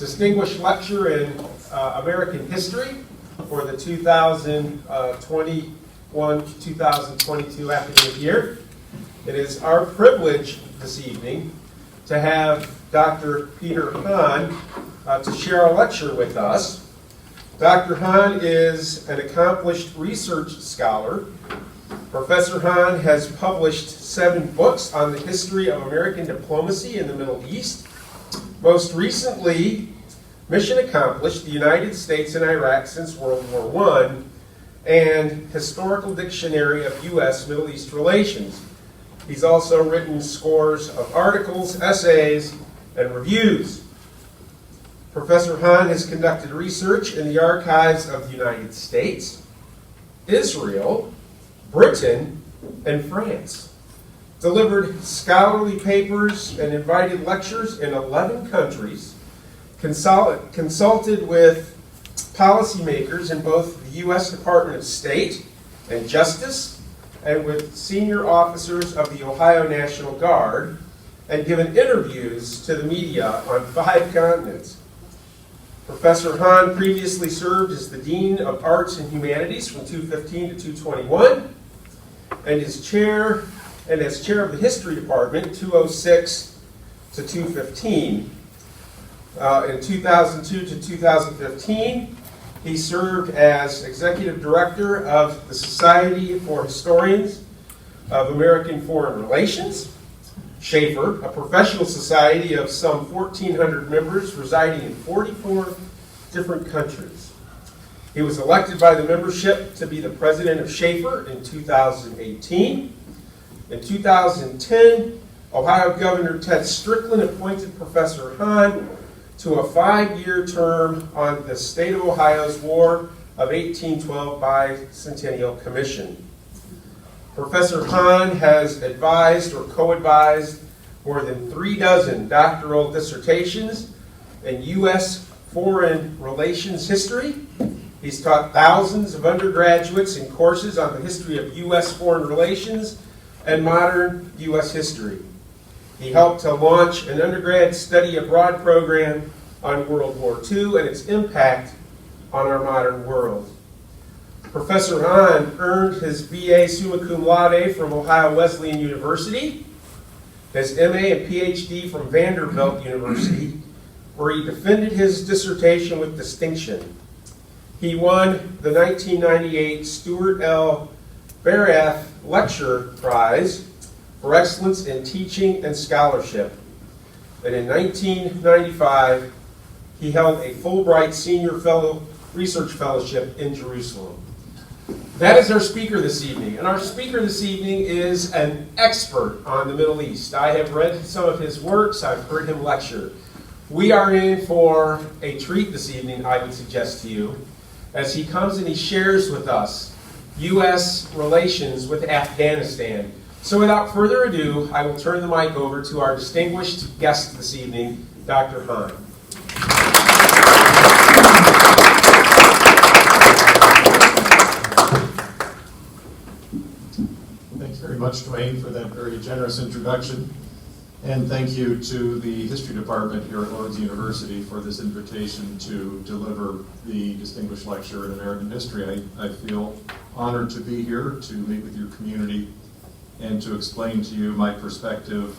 Distinguished Lecturer in American History for the 2021-2022 academic year. It is our privilege this evening to have Dr. Peter Hahn to share a lecture with us. Dr. Hahn is an accomplished research scholar. Professor Hahn has published 7 books on the history of American diplomacy in the Middle East. Most recently, Mission Accomplished, the United States in Iraq since World War I, and Historical Dictionary of U.S. Middle East Relations. He's also written scores of articles, essays, and reviews. Professor Hahn has conducted research in the archives of the United States, Israel, Britain, and France. Delivered scholarly papers and invited lectures in 11 countries. Consulted with policymakers in both the U.S. Department of State and Justice and with senior officers of the Ohio National Guard, and given interviews to the media on 5 continents. Professor Hahn previously served as the Dean of Arts and Humanities from 2015 to 2021, and as chair of the History Department 2006 to 2015. In 2002 to 2015, he served as Executive Director of the Society for Historians of American Foreign Relations, Schaefer, a professional society of some 1,400 members residing in 44 different countries. He was elected by the membership to be the president of Schaefer in 2018. In 2010, Ohio Governor Ted Strickland appointed Professor Hahn to a 5-year term on the State of Ohio's War of 1812 Bicentennial Commission. Professor Hahn has advised or co-advised more than 36 doctoral dissertations in U.S. foreign relations history. He's taught thousands of undergraduates in courses on the history of U.S. foreign relations and modern U.S. history. He helped to launch an undergrad study abroad program on World War II and its impact on our modern world. Professor Hahn earned his BA summa cum laude from Ohio Wesleyan University, his MA and PhD from Vanderbilt University, where he defended his dissertation with distinction. He won the 1998 Stuart L. Barath Lecture Prize for excellence in teaching and scholarship. And in 1995, he held a Fulbright Senior Research Fellowship in Jerusalem. That is our speaker this evening. And our speaker this evening is an expert on the Middle East. I have read some of his works. I've heard him lecture. We are in for a treat this evening, I would suggest to you, as he comes and he shares with us U.S. relations with Afghanistan. So without further ado, I will turn the mic over to our distinguished guest this evening, Dr. Hahn. Thanks very much, Dwayne, for that very generous introduction. And thank you to the History Department here at Lourdes University for this invitation to deliver the Distinguished Lecture in American History. I feel honored to be here to meet with your community and to explain to you my perspective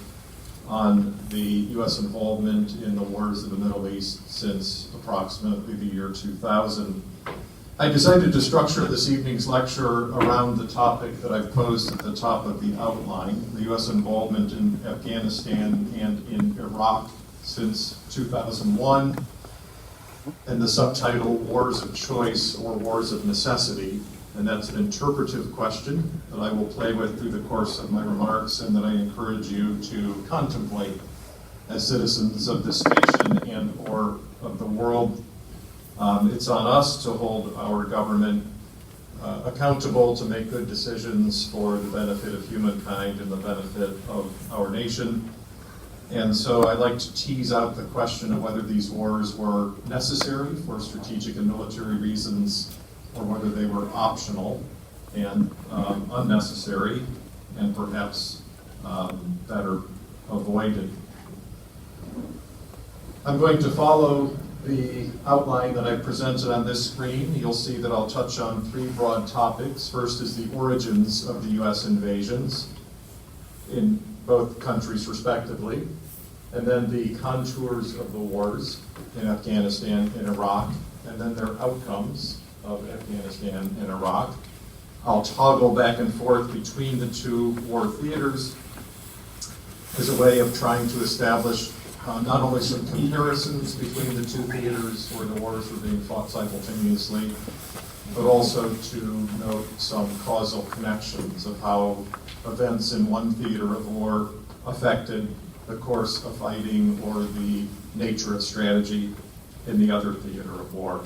on the U.S. involvement in the wars of the Middle East since approximately the year 2000. I decided to structure this evening's lecture around the topic that I've posed at the top of the outline, the U.S. involvement in Afghanistan and in Iraq since 2001, and the subtitle, Wars of Choice or Wars of Necessity. And that's an interpretive question that I will play with through the course of my remarks and that I encourage you to contemplate as citizens of this nation and or of the world. It's on us to hold our government accountable to make good decisions for the benefit of humankind and the benefit of our nation. And so I'd like to tease out the question of whether these wars were necessary for strategic and military reasons or whether they were optional and unnecessary and perhaps better avoided. I'm going to follow the outline that I presented on this screen, you'll see that I'll touch on three broad topics. First is the origins of the U.S. invasions in both countries respectively, and then the contours of the wars in Afghanistan and Iraq, and then their outcomes of Afghanistan and Iraq. I'll toggle back and forth between the two war theaters as a way of trying to establish not only some comparisons between the two theaters where the wars were being fought simultaneously, but also to note some causal connections of how events in one theater of war affected the course of fighting or the nature of strategy in the other theater of war.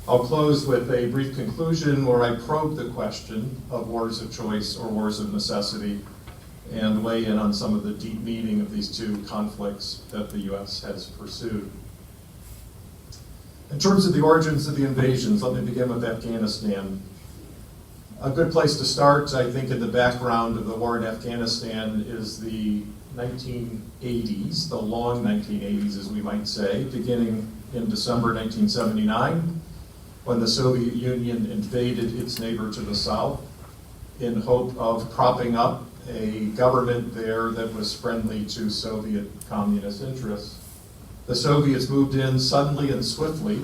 I'll close with a brief conclusion where I probe the question of wars of choice or wars of necessity and weigh in on some of the deep meaning of these two conflicts that the U.S. has pursued. In terms of the origins of the invasions, let me begin with Afghanistan. A good place to start, I think, in the background of the war in Afghanistan is the 1980s, the long 1980s, as we might say, beginning in December 1979, when the Soviet Union invaded its neighbor to the south in hope of propping up a government there that was friendly to Soviet communist interests. The Soviets moved in suddenly and swiftly,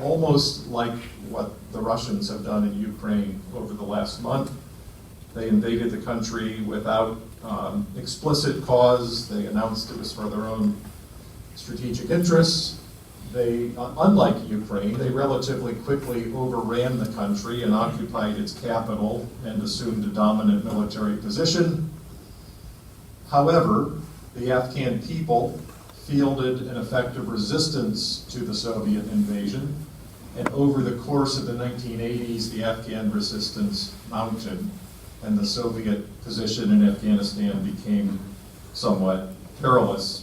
almost like what the Russians have done in Ukraine over the last month. They invaded the country without explicit cause. They announced it was for their own strategic interests. They, unlike Ukraine, they relatively quickly overran the country and occupied its capital and assumed a dominant military position. However, the Afghan people fielded an effective resistance to the Soviet invasion, and over the course of the 1980s, the Afghan resistance mounted, and the Soviet position in Afghanistan became somewhat perilous.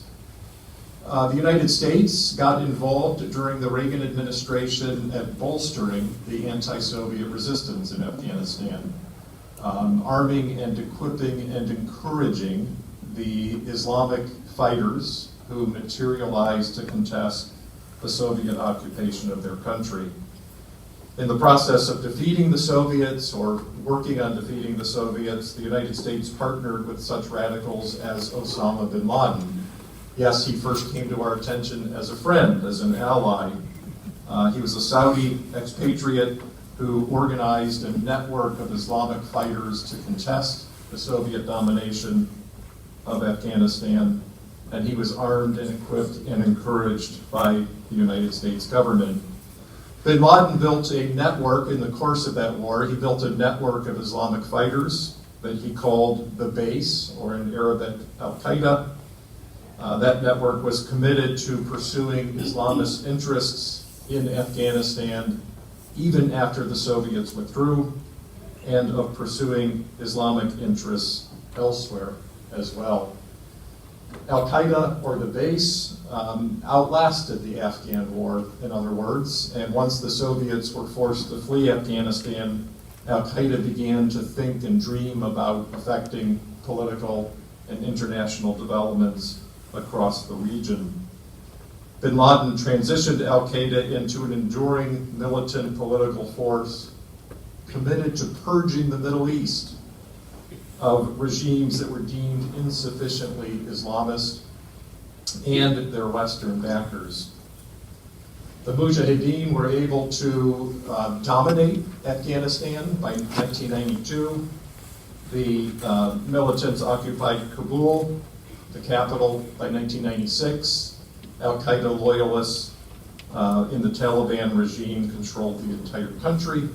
The United States got involved during the Reagan administration at bolstering the anti-Soviet resistance in Afghanistan, arming and equipping and encouraging the Islamic fighters who materialized to contest the Soviet occupation of their country. In the process of defeating the Soviets, or working on defeating the Soviets, the United States partnered with such radicals as Osama bin Laden. Yes, he first came to our attention as a friend, as an ally. He was a Saudi expatriate who organized a network of Islamic fighters to contest the Soviet domination of Afghanistan, and he was armed and equipped and encouraged by the United States government. Bin Laden built a network in the course of that war. He built a network of Islamic fighters that he called the Base, or in Arabic, Al-Qaeda. That network was committed to pursuing Islamist interests in Afghanistan even after the Soviets withdrew, and of pursuing Islamic interests elsewhere as well. Al-Qaeda, or the Base, outlasted the Afghan war, in other words, and once the Soviets were forced to flee Afghanistan, Al-Qaeda began to think and dream about affecting political and international developments across the region. Bin Laden transitioned Al-Qaeda into an enduring militant political force committed to purging the Middle East of regimes that were deemed insufficiently Islamist and their Western backers. The Mujahideen were able to dominate Afghanistan by 1992. The militants occupied Kabul, the capital, by 1996. Al-Qaeda loyalists in the Taliban regime controlled the entire country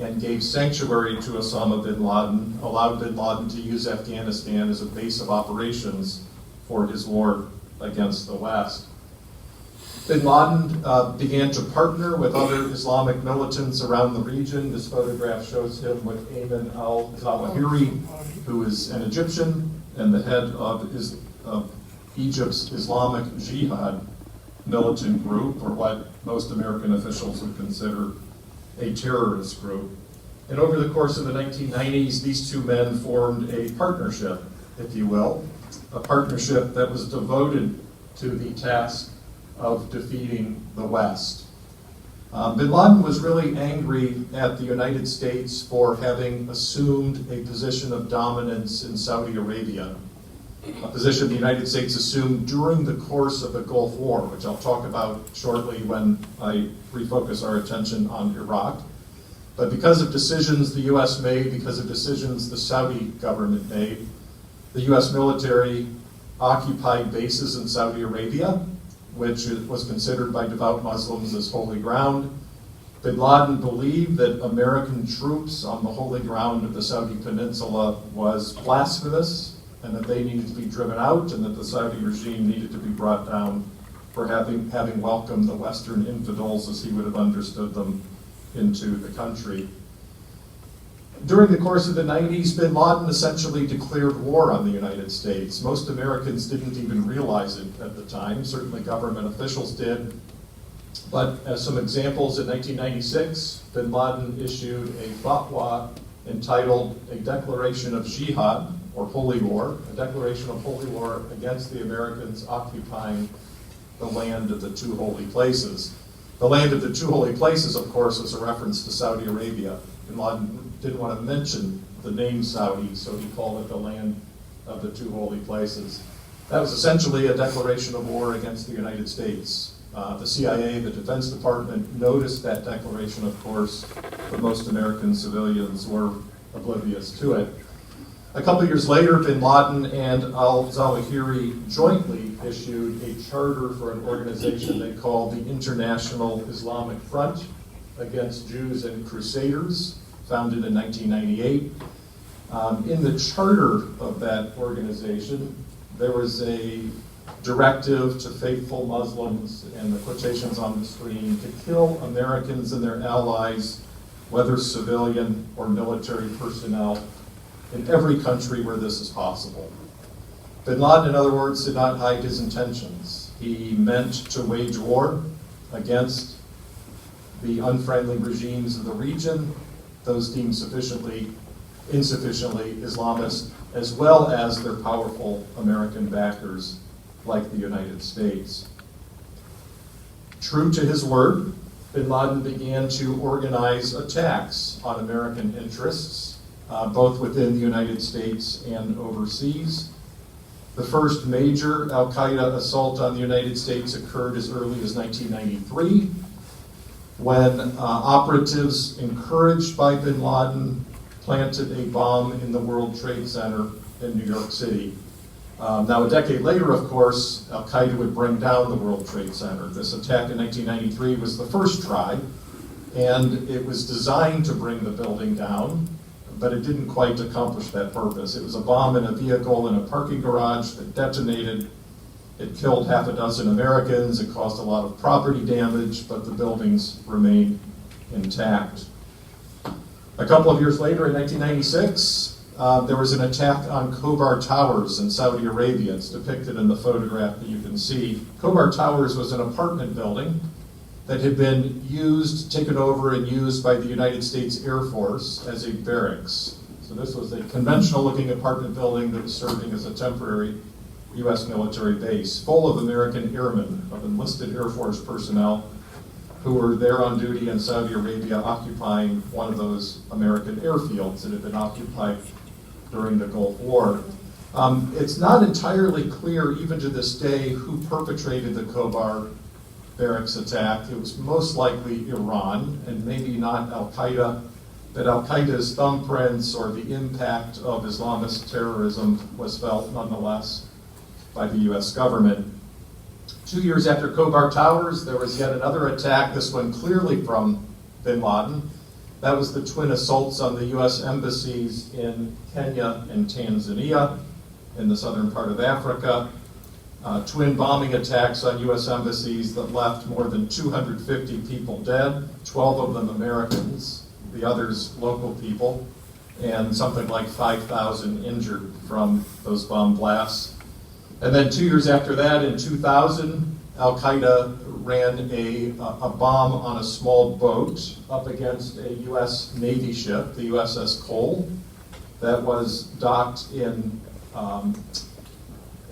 and gave sanctuary to Osama bin Laden, allowed bin Laden to use Afghanistan as a base of operations for his war against the West. Bin Laden began to partner with other Islamic militants around the region. This photograph shows him with Ayman al-Zawahiri, who is an Egyptian and the head of Egypt's Islamic Jihad militant group, or what most American officials would consider a terrorist group. And over the course of the 1990s, these two men formed a partnership, if you will, a partnership that was devoted to the task of defeating the West. Bin Laden was really angry at the United States for having assumed a position of dominance in Saudi Arabia, a position the United States assumed during the course of the Gulf War, which I'll talk about shortly when I refocus our attention on Iraq. But because of decisions the U.S. made, because of decisions the Saudi government made, the U.S. military occupied bases in Saudi Arabia, which was considered by devout Muslims as holy ground. Bin Laden believed that American troops on the holy ground of the Saudi peninsula was blasphemous, and that they needed to be driven out, and that the Saudi regime needed to be brought down for having welcomed the Western infidels, as he would have understood them, into the country. During the course of the 90s, bin Laden essentially declared war on the United States. Most Americans didn't even realize it at the time. Certainly government officials did. But as some examples, in 1996, bin Laden issued a fatwa entitled A Declaration of Jihad, or Holy War, a declaration of holy war against the Americans occupying the land of the two holy places. The land of the two holy places, of course, is a reference to Saudi Arabia. Bin Laden didn't want to mention the name Saudi, so he called it the land of the two holy places. That was essentially a declaration of war against the United States. The CIA, the Defense Department, noticed that declaration, of course, but most American civilians were oblivious to it. A couple years later, bin Laden and al-Zawahiri jointly issued a charter for an organization they called the International Islamic Front Against Jews and Crusaders, founded in 1998. In the charter of that organization, there was a directive to faithful Muslims, and the quotations on the screen, to kill Americans and their allies, whether civilian or military personnel, in every country where this is possible. Bin Laden, in other words, did not hide his intentions. He meant to wage war against the unfriendly regimes of the region, those deemed insufficiently Islamist, as well as their powerful American backers like the United States. True to his word, bin Laden began to organize attacks on American interests, both within the United States and overseas. The first major al-Qaeda assault on the United States occurred as early as 1993, when operatives encouraged by bin Laden planted a bomb in the World Trade Center in New York City. Now, a decade later, of course, al-Qaeda would bring down the World Trade Center. This attack in 1993 was the first try, and it was designed to bring the building down, but it didn't quite accomplish that purpose. It was a bomb in a vehicle in a parking garage that detonated. It killed half a dozen Americans. It caused a lot of property damage, but the buildings remained intact. A couple of years later, in 1996, there was an attack on Khobar Towers in Saudi Arabia. It's depicted in the photograph that you can see. Khobar Towers was an apartment building that had been taken over and used by the United States Air Force as a barracks. So this was a conventional-looking apartment building that was serving as a temporary U.S. military base, full of American airmen, of enlisted Air Force personnel who were there on duty in Saudi Arabia, occupying one of those American airfields that had been occupied during the Gulf War. It's not entirely clear, even to this day, who perpetrated the Khobar barracks attack. It was most likely Iran, and maybe not al-Qaeda, but al-Qaeda's thumbprints or the impact of Islamist terrorism was felt nonetheless by the U.S. government. 2 years after Khobar Towers, there was yet another attack, this one clearly from bin Laden. That was the twin assaults on the U.S. embassies in Kenya and Tanzania, in the southern part of Africa. Twin bombing attacks on U.S. embassies that left more than 250 people dead, 12 of them Americans, the others local people, and something like 5,000 injured from those bomb blasts. And then 2 years after that, in 2000, al-Qaeda ran a bomb on a small boat up against a U.S. Navy ship, the USS Cole, that was docked in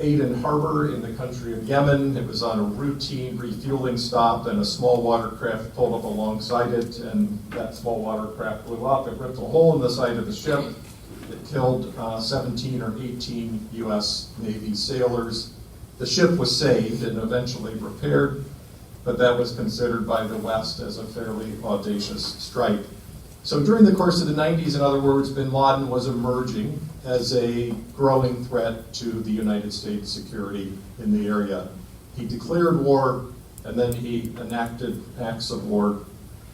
Aden Harbor in the country of Yemen. It was on a routine refueling stop, and a small watercraft pulled up alongside it, and that small watercraft blew up. It ripped a hole in the side of the ship. It killed 17 or 18 U.S. Navy sailors. The ship was saved and eventually repaired, but that was considered by the West as a fairly audacious strike. So during the course of the 90s, in other words, bin Laden was emerging as a growing threat to the United States security in the area. He declared war, and then he enacted acts of war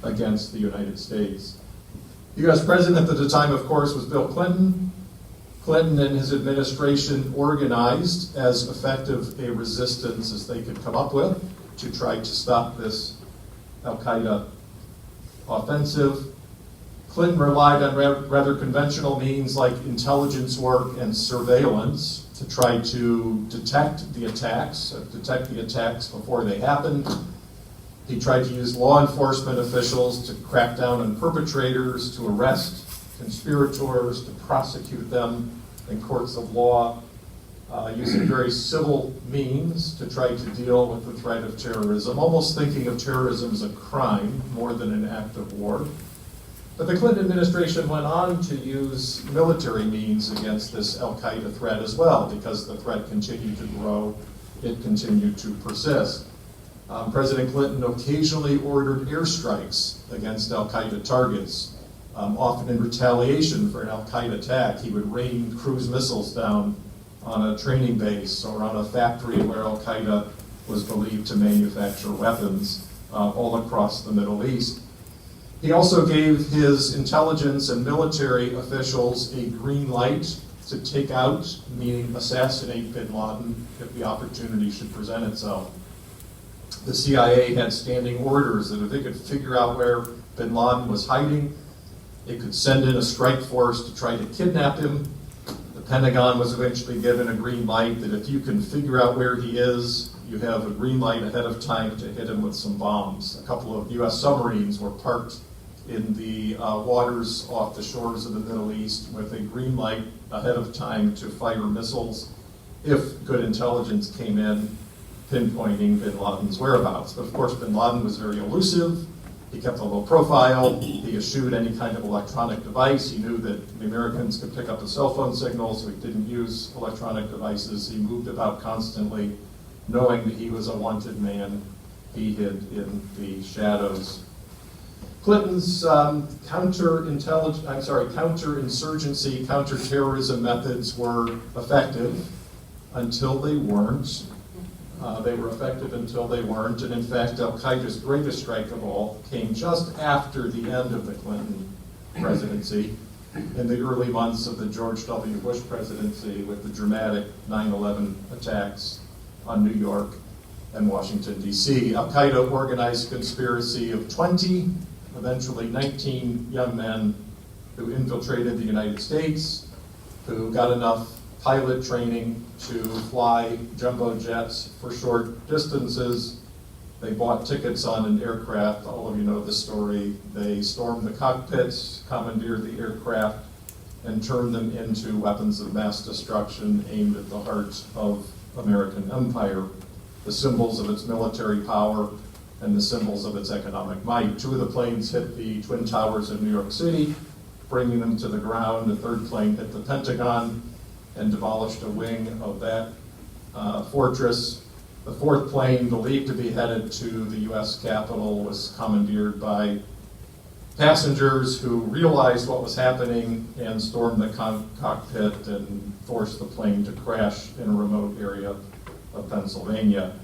against the United States. The U.S. president at the time, of course, was Bill Clinton. Clinton and his administration organized as effective a resistance as they could come up with to try to stop this al-Qaeda offensive. Clinton relied on rather conventional means like intelligence work and surveillance to try to detect the attacks before they happened. He tried to use law enforcement officials to crack down on perpetrators, to arrest conspirators, to prosecute them in courts of law, using very civil means to try to deal with the threat of terrorism, almost thinking of terrorism as a crime more than an act of war. But the Clinton administration went on to use military means against this al-Qaeda threat as well, because the threat continued to grow, it continued to persist. President Clinton occasionally ordered airstrikes against al-Qaeda targets, often in retaliation for an al-Qaeda attack. He would rain cruise missiles down on a training base or on a factory where al-Qaeda was believed to manufacture weapons all across the Middle East. He also gave his intelligence and military officials a green light to take out, meaning assassinate bin Laden if the opportunity should present itself. The CIA had standing orders that if they could figure out where bin Laden was hiding, it could send in a strike force to try to kidnap him. The Pentagon was eventually given a green light that if you can figure out where he is, you have a green light ahead of time to hit him with some bombs. A couple of U.S. submarines were parked in the waters off the shores of the Middle East with a green light ahead of time to fire missiles if good intelligence came in pinpointing bin Laden's whereabouts. But of course, bin Laden was very elusive. He kept a low profile. He eschewed any kind of electronic device. He knew that the Americans could pick up a cell phone signal, so he didn't use electronic devices. He moved about constantly, knowing that he was a wanted man. He hid in the shadows. Clinton's counterinsurgency, counterterrorism methods were effective until they weren't. They were effective until they weren't, and in fact, al-Qaeda's greatest strike of all came just after the end of the Clinton presidency, in the early months of the George W. Bush presidency, with the dramatic 9/11 attacks on New York and Washington, D.C. Al-Qaeda organized a conspiracy of 20, eventually 19 young men who infiltrated the United States, who got enough pilot training to fly jumbo jets for short distances. They bought tickets on an aircraft. All of you know the story. They stormed the cockpits, commandeered the aircraft, and turned them into weapons of mass destruction aimed at the heart of American empire, the symbols of its military power and the symbols of its economic might. Two of the planes hit the Twin Towers of New York City, bringing them to the ground. The third plane hit the Pentagon and demolished a wing of that fortress. The fourth plane, believed to be headed to the U.S. Capitol, was commandeered by passengers who realized what was happening and stormed the cockpit and forced the plane to crash in a remote area of Pennsylvania.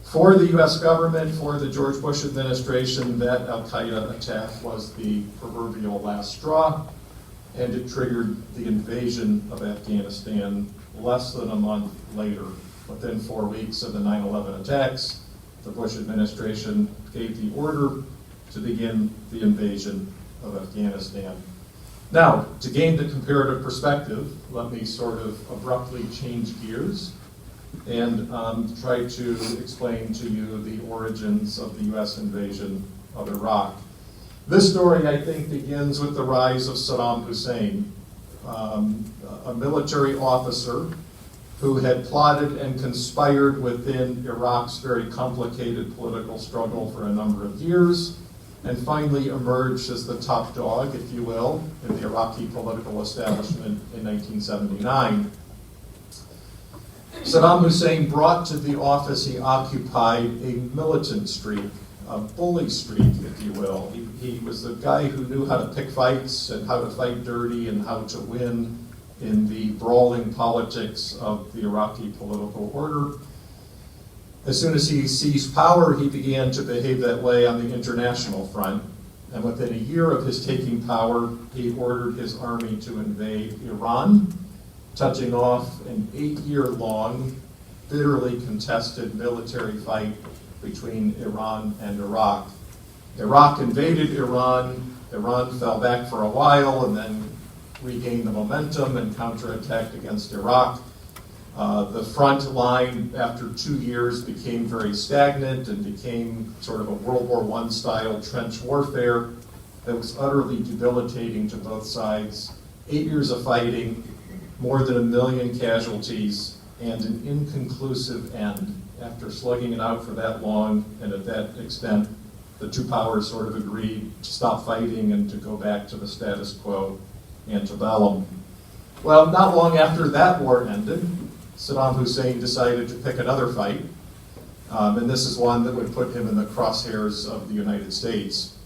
For the U.S. government, for the George Bush administration, that al-Qaeda attack was the proverbial last straw, and it triggered the invasion of Afghanistan less than a month later. Within 4 weeks of the 9/11 attacks, the Bush administration gave the order to begin the invasion of Afghanistan. Now, to gain the comparative perspective, let me sort of abruptly change gears and try to explain to you the origins of the U.S. invasion of Iraq. This story, I think, begins with the rise of Saddam Hussein, a military officer who had plotted and conspired within Iraq's very complicated political struggle for a number of years, and finally emerged as the top dog, if you will, in the Iraqi political establishment in 1979. Saddam Hussein brought to the office he occupied a militant streak, a bully streak, if you will. He was the guy who knew how to pick fights and how to fight dirty and how to win in the brawling politics of the Iraqi political order. As soon as he seized power, he began to behave that way on the international front. And within a year of his taking power, he ordered his army to invade Iran, touching off an 8-year-long, bitterly contested military fight between Iran and Iraq. Iraq invaded Iran. Iran fell back for a while and then regained the momentum and counterattacked against Iraq. The front line, after 2 years, became very stagnant and became sort of a World War I style trench warfare that was utterly debilitating to both sides. 8 years of fighting, more than 1 million casualties, and an inconclusive end. After slugging it out for that long and at that extent, the two powers sort of agreed to stop fighting and to go back to the status quo antebellum. Well, not long after that war ended, Saddam Hussein decided to pick another fight, and this is one that would put him in the crosshairs of the United States.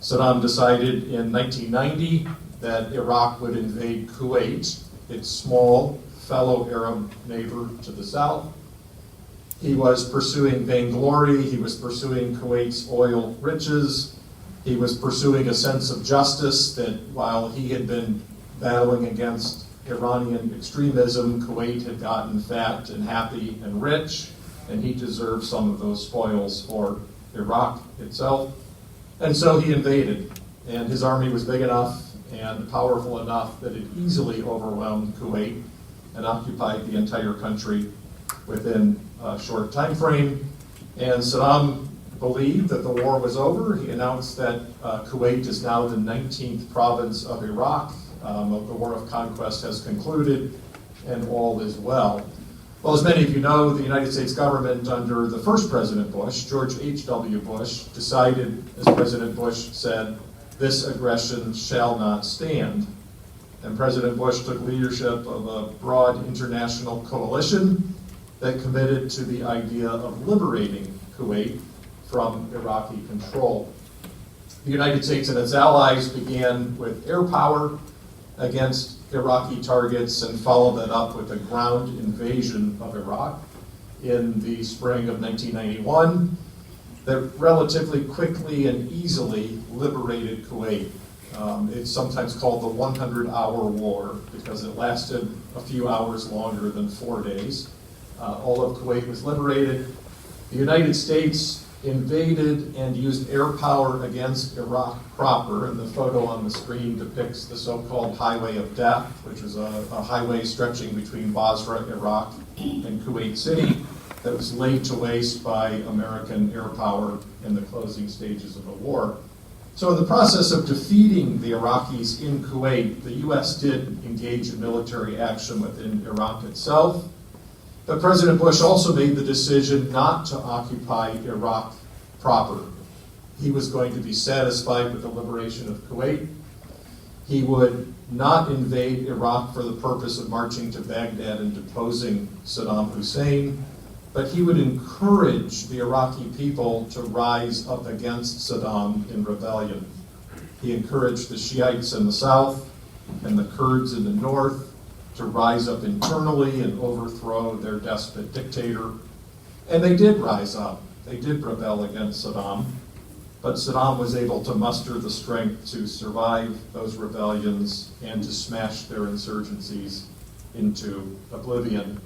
Saddam decided in 1990 that Iraq would invade Kuwait, its small fellow Arab neighbor to the south. He was pursuing vainglory, he was pursuing Kuwait's oil riches, he was pursuing a sense of justice that while he had been battling against Iranian extremism, Kuwait had gotten fat and happy and rich, and he deserved some of those spoils for Iraq itself. And so he invaded, and his army was big enough and powerful enough that it easily overwhelmed Kuwait and occupied the entire country within a short time frame. And Saddam believed that the war was over. He announced that Kuwait is now the 19th province of Iraq. The war of conquest has concluded, and all is well. Well, as many of you know, the United States government under the first President Bush, George H.W. Bush, decided, as President Bush said, this aggression shall not stand. And President Bush took leadership of a broad international coalition that committed to the idea of liberating Kuwait from Iraqi control. The United States and its allies began with air power against Iraqi targets and followed that up with a ground invasion of Iraq in the spring of 1991 that relatively quickly and easily liberated Kuwait. It's sometimes called the 100-hour war because it lasted a few hours longer than 4 days. All of Kuwait was liberated. The United States invaded and used air power against Iraq proper, and the photo on the screen depicts the so-called Highway of Death, which was a highway stretching between Basra, Iraq, and Kuwait City that was laid to waste by American air power in the closing stages of the war. So in the process of defeating the Iraqis in Kuwait, the U.S. did engage in military action within Iraq itself. But President Bush also made the decision not to occupy Iraq proper. He was going to be satisfied with the liberation of Kuwait. He would not invade Iraq for the purpose of marching to Baghdad and deposing Saddam Hussein, but he would encourage the Iraqi people to rise up against Saddam in rebellion. He encouraged the Shiites in the south and the Kurds in the north to rise up internally and overthrow their despot dictator. And they did rise up. They did rebel against Saddam. But Saddam was able to muster the strength to survive those rebellions and to smash their insurgencies into oblivion.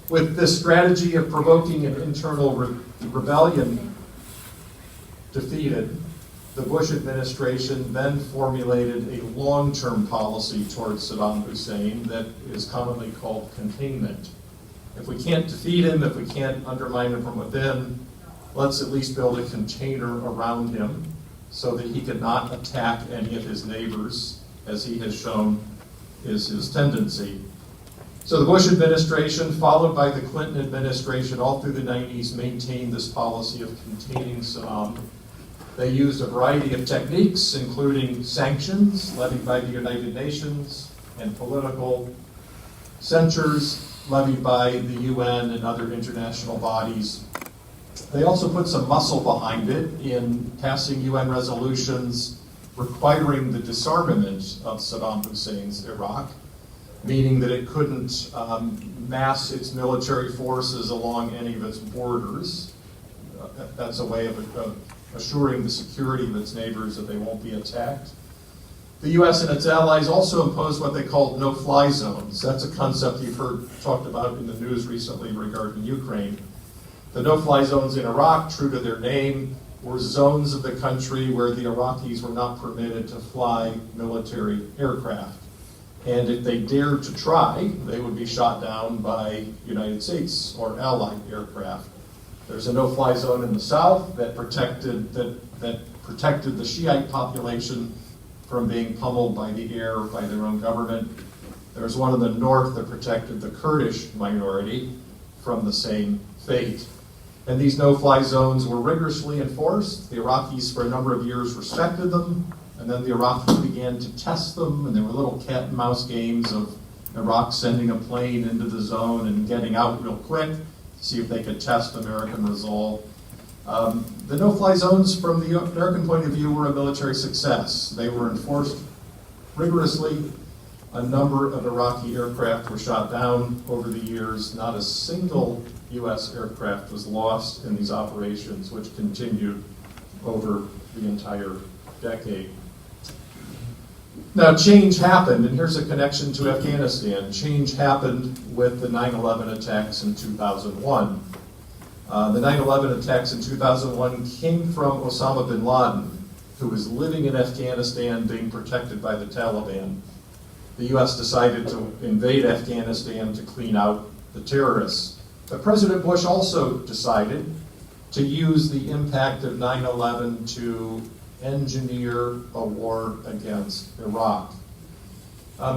With this strategy of provoking an internal rebellion defeated, the Bush administration then formulated a long-term policy towards Saddam Hussein that is commonly called containment. If we can't defeat him, if we can't undermine him from within, let's at least build a container around him so that he cannot attack any of his neighbors, as he has shown is his tendency. So the Bush administration, followed by the Clinton administration, all through the 90s, maintained this policy of containing Saddam. They used a variety of techniques, including sanctions levied by the United Nations and political censures levied by the UN and other international bodies. They also put some muscle behind it in passing UN resolutions requiring the disarmament of Saddam Hussein's Iraq, meaning that it couldn't mass its military forces along any of its borders. That's a way of assuring the security of its neighbors that they won't be attacked. The U.S. and its allies also imposed what they called no-fly zones. That's a concept you've heard talked about in the news recently regarding Ukraine. The no-fly zones in Iraq, true to their name, were zones of the country where the Iraqis were not permitted to fly military aircraft. And if they dared to try, they would be shot down by United States or allied aircraft. There's a no-fly zone in the south that protected the Shiite population from being pummeled by the air by their own government. There's one in the north that protected the Kurdish minority from the same fate. And these no-fly zones were rigorously enforced. The Iraqis for a number of years respected them, and then the Iraqis began to test them, and there were little cat and mouse games of Iraq sending a plane into the zone and getting out real quick to see if they could test American resolve. The no-fly zones, from the American point of view, were a military success. They were enforced rigorously. A number of Iraqi aircraft were shot down over the years. Not a single U.S. aircraft was lost in these operations, which continued over the entire decade. Now, change happened, and here's a connection to Afghanistan. Change happened with the 9/11 attacks in 2001. The 9/11 attacks in 2001 came from Osama bin Laden, who was living in Afghanistan being protected by the Taliban. The U.S. decided to invade Afghanistan to clean out the terrorists. But President Bush also decided to use the impact of 9/11 to engineer a war against Iraq.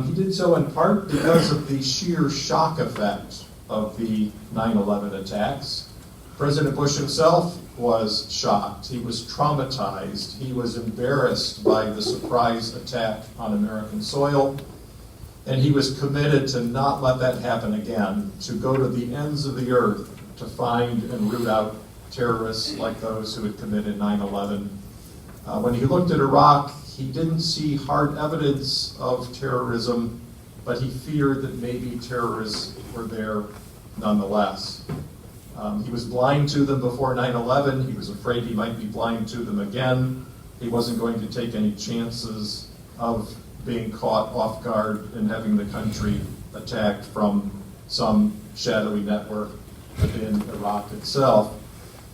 He did so in part because of the sheer shock effect of the 9/11 attacks. President Bush himself was shocked. He was traumatized. He was embarrassed by the surprise attack on American soil. And he was committed to not let that happen again, to go to the ends of the earth to find and root out terrorists like those who had committed 9/11. When he looked at Iraq, he didn't see hard evidence of terrorism, but he feared that maybe terrorists were there nonetheless. He was blind to them before 9/11. He was afraid he might be blind to them again. He wasn't going to take any chances of being caught off guard and having the country attacked from some shadowy network within Iraq itself.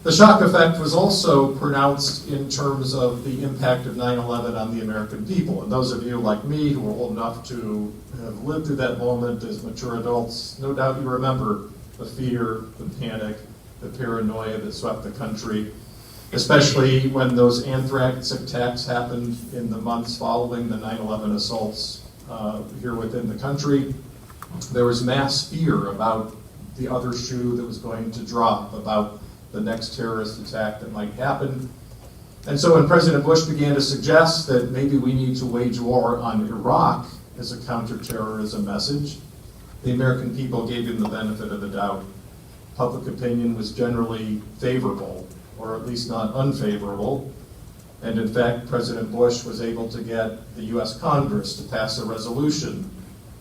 The shock effect was also pronounced in terms of the impact of 9/11 on the American people. And those of you like me who are old enough to have lived through that moment as mature adults, no doubt you remember the fear, the panic, the paranoia that swept the country, especially when those anthrax attacks happened in the months following the 9/11 assaults here within the country. There was mass fear about the other shoe that was going to drop, about the next terrorist attack that might happen. And so when President Bush began to suggest that maybe we need to wage war on Iraq as a counterterrorism message, the American people gave him the benefit of the doubt. Public opinion was generally favorable, or at least not unfavorable. And in fact, President Bush was able to get the U.S. Congress to pass a resolution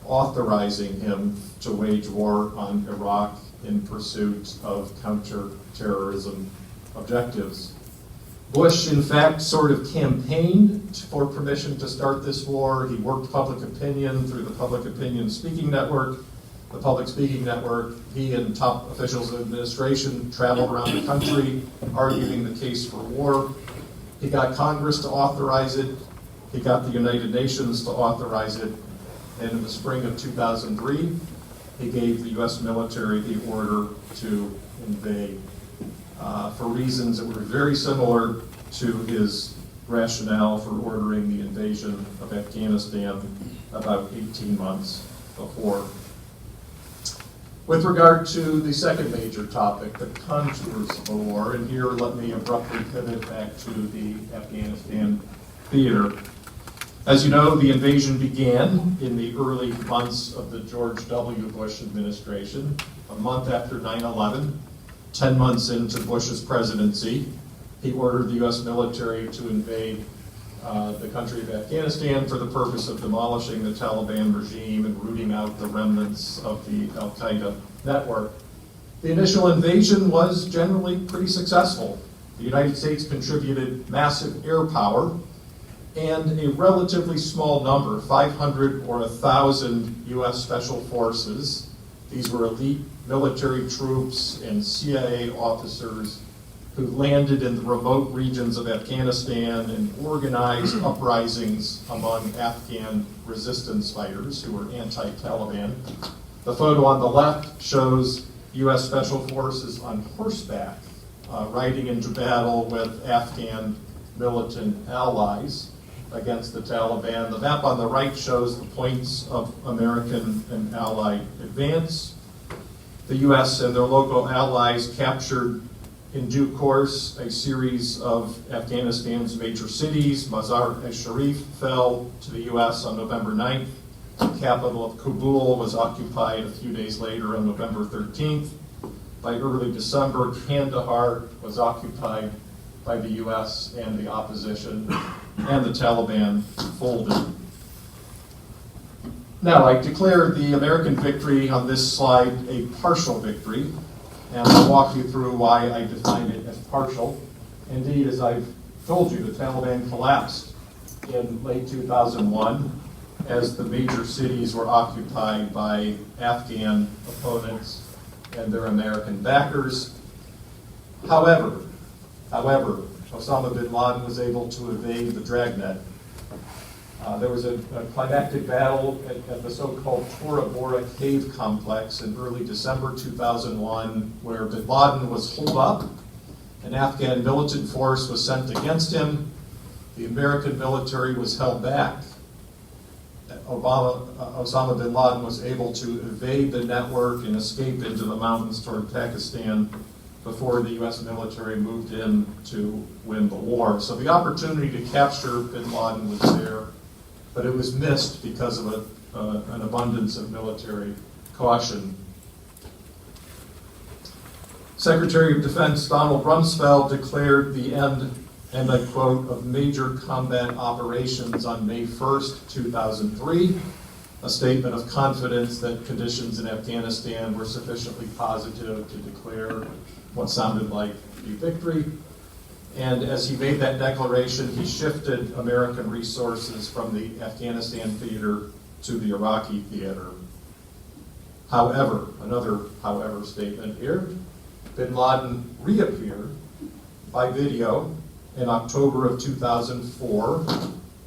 authorizing him to wage war on Iraq in pursuit of counterterrorism objectives. Bush, in fact, sort of campaigned for permission to start this war. He worked public opinion through the Public Opinion Speaking Network, the Public Speaking Network. He and top officials of the administration traveled around the country arguing the case for war. He got Congress to authorize it. He got the United Nations to authorize it. And in the spring of 2003, he gave the U.S. military the order to invade for reasons that were very similar to his rationale for ordering the invasion of Afghanistan about 18 months before. With regard to the second major topic, the contours of the war, and here let me abruptly pivot back to the Afghanistan Theater. As you know, the invasion began in the early months of the George W. Bush administration, a month after 9/11, 10 months into Bush's presidency. He ordered the U.S. military to invade the country of Afghanistan for the purpose of demolishing the Taliban regime and rooting out the remnants of the Al-Qaeda network. The initial invasion was generally pretty successful. The United States contributed massive air power and a relatively small number, 500 or 1,000 U.S. Special Forces. These were elite military troops and CIA officers who landed in the remote regions of Afghanistan and organized uprisings among Afghan resistance fighters who were anti-Taliban. The photo on the left shows U.S. Special Forces on horseback riding into battle with Afghan militant allies against the Taliban. The map on the right shows the points of American and Allied advance. The U.S. and their local allies captured in due course a series of Afghanistan's major cities. Mazar-e-Sharif fell to the U.S. on November 9th. The capital of Kabul was occupied a few days later on November 13th. By early December, Kandahar was occupied by the U.S. and the opposition, and the Taliban folded. Now, I declare the American victory on this slide a partial victory, and I'll walk you through why I define it as partial. Indeed, as I've told you, the Taliban collapsed in late 2001 as the major cities were occupied by Afghan opponents and their American backers. However, Osama bin Laden was able to evade the dragnet. There was a climactic battle at the so-called Tora Bora cave complex in early December 2001, where bin Laden was holed up. An Afghan militant force was sent against him. The American military was held back. Osama bin Laden was able to evade the network and escape into the mountains toward Pakistan before the U.S. military moved in to win the war. So the opportunity to capture bin Laden was there, but it was missed because of an abundance of military caution. Secretary of Defense Donald Rumsfeld declared the end, and I quote, of major combat operations on May 1st, 2003, a statement of confidence that conditions in Afghanistan were sufficiently positive to declare what sounded like a victory. And as he made that declaration, he shifted American resources from the Afghanistan theater to the Iraqi theater. However, another however statement here, bin Laden reappeared by video in October of 2004,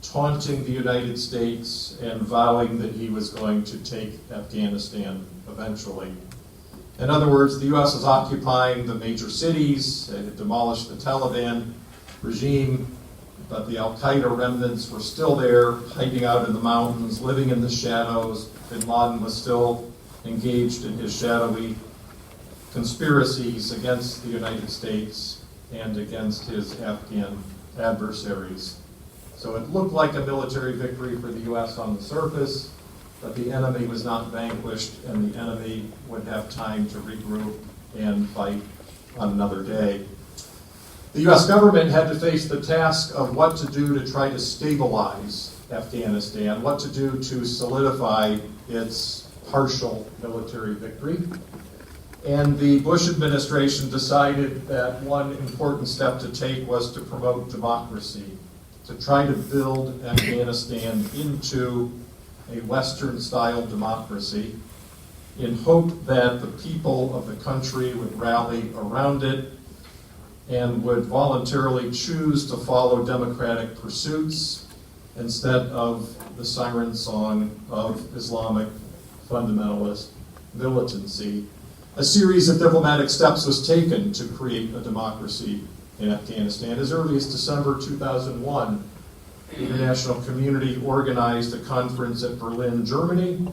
taunting the United States and vowing that he was going to take Afghanistan eventually. In other words, the U.S. was occupying the major cities, it had demolished the Taliban regime, but the Al-Qaeda remnants were still there, hiding out in the mountains, living in the shadows. Bin Laden was still engaged in his shadowy conspiracies against the United States and against his Afghan adversaries. So it looked like a military victory for the U.S. on the surface, but the enemy was not vanquished, and the enemy would have time to regroup and fight on another day. The U.S. government had to face the task of what to do to try to stabilize Afghanistan, what to do to solidify its partial military victory. And the Bush administration decided that one important step to take was to promote democracy, to try to build Afghanistan into a Western-style democracy in hope that the people of the country would rally around it and would voluntarily choose to follow democratic pursuits instead of the siren song of Islamic fundamentalist militancy. A series of diplomatic steps was taken to create a democracy in Afghanistan. As early as December 2001, the international community organized a conference at Berlin, Germany,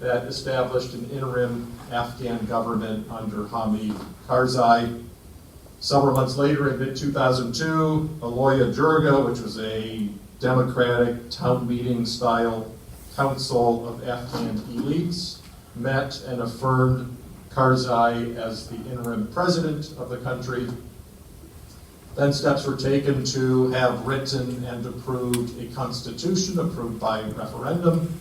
that established an interim Afghan government under Hamid Karzai. Several months later, in mid-2002, Aloya Jirga, which was a democratic town meeting style council of Afghan elites, met and affirmed Karzai as the interim president of the country. Then steps were taken to have written and approved a constitution approved by referendum.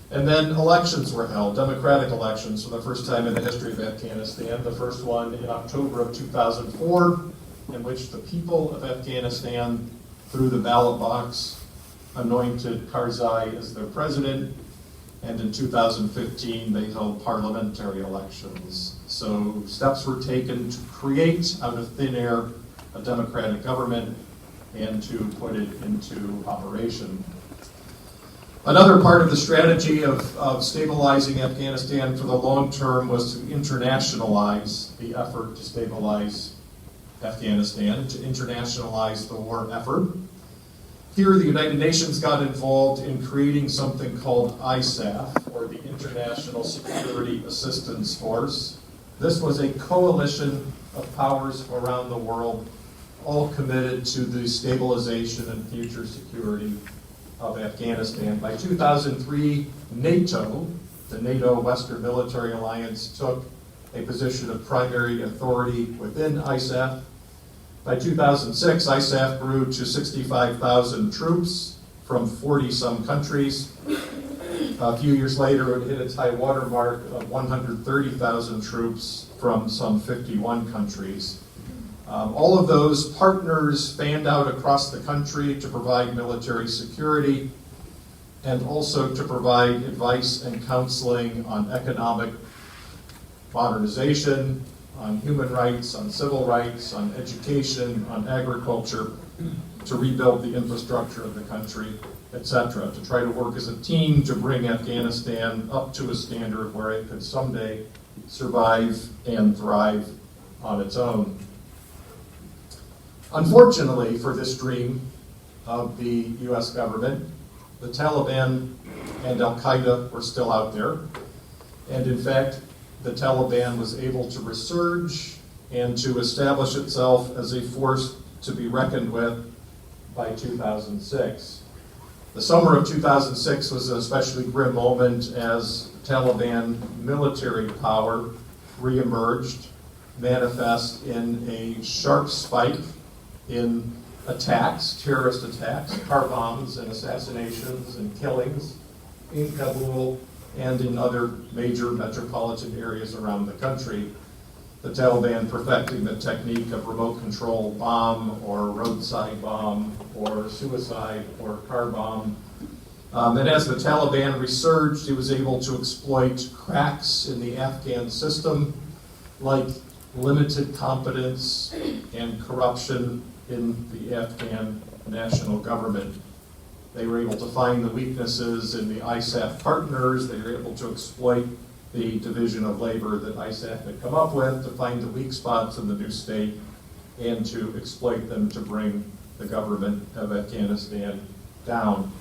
And then elections were held, democratic elections, for the first time in the history of Afghanistan. The first one in October of 2004, in which the people of Afghanistan, through the ballot box, anointed Karzai as their president. And in 2015, they held parliamentary elections. So steps were taken to create, out of thin air, a democratic government and to put it into operation. Another part of the strategy of stabilizing Afghanistan for the long term was to internationalize the effort to stabilize Afghanistan, to internationalize the war effort. Here, the United Nations got involved in creating something called ISAF, or the International Security Assistance Force. This was a coalition of powers around the world, all committed to the stabilization and future security of Afghanistan. By 2003, NATO, the NATO Western Military Alliance, took a position of primary authority within ISAF. By 2006, ISAF grew to 65,000 troops from 40-some countries. A few years later, it hit its high water mark of 130,000 troops from some 51 countries. All of those partners fanned out across the country to provide military security and also to provide advice and counseling on economic modernization, on human rights, on civil rights, on education, on agriculture, to rebuild the infrastructure of the country, etc., to try to work as a team to bring Afghanistan up to a standard where it could someday survive and thrive on its own. Unfortunately for this dream of the US government, the Taliban and Al-Qaeda were still out there. And in fact, the Taliban was able to resurge and to establish itself as a force to be reckoned with by 2006. The summer of 2006 was an especially grim moment as Taliban military power reemerged, manifest in a sharp spike in attacks, terrorist attacks, car bombs and assassinations and killings in Kabul and in other major metropolitan areas around the country. The Taliban perfecting the technique of remote control bomb or roadside bomb or suicide or car bomb. And as the Taliban resurged, it was able to exploit cracks in the Afghan system, like limited competence and corruption in the Afghan national government. They were able to find the weaknesses in the ISAF partners. They were able to exploit the division of labor that ISAF had come up with to find the weak spots in the new state and to exploit them to bring the government of Afghanistan down.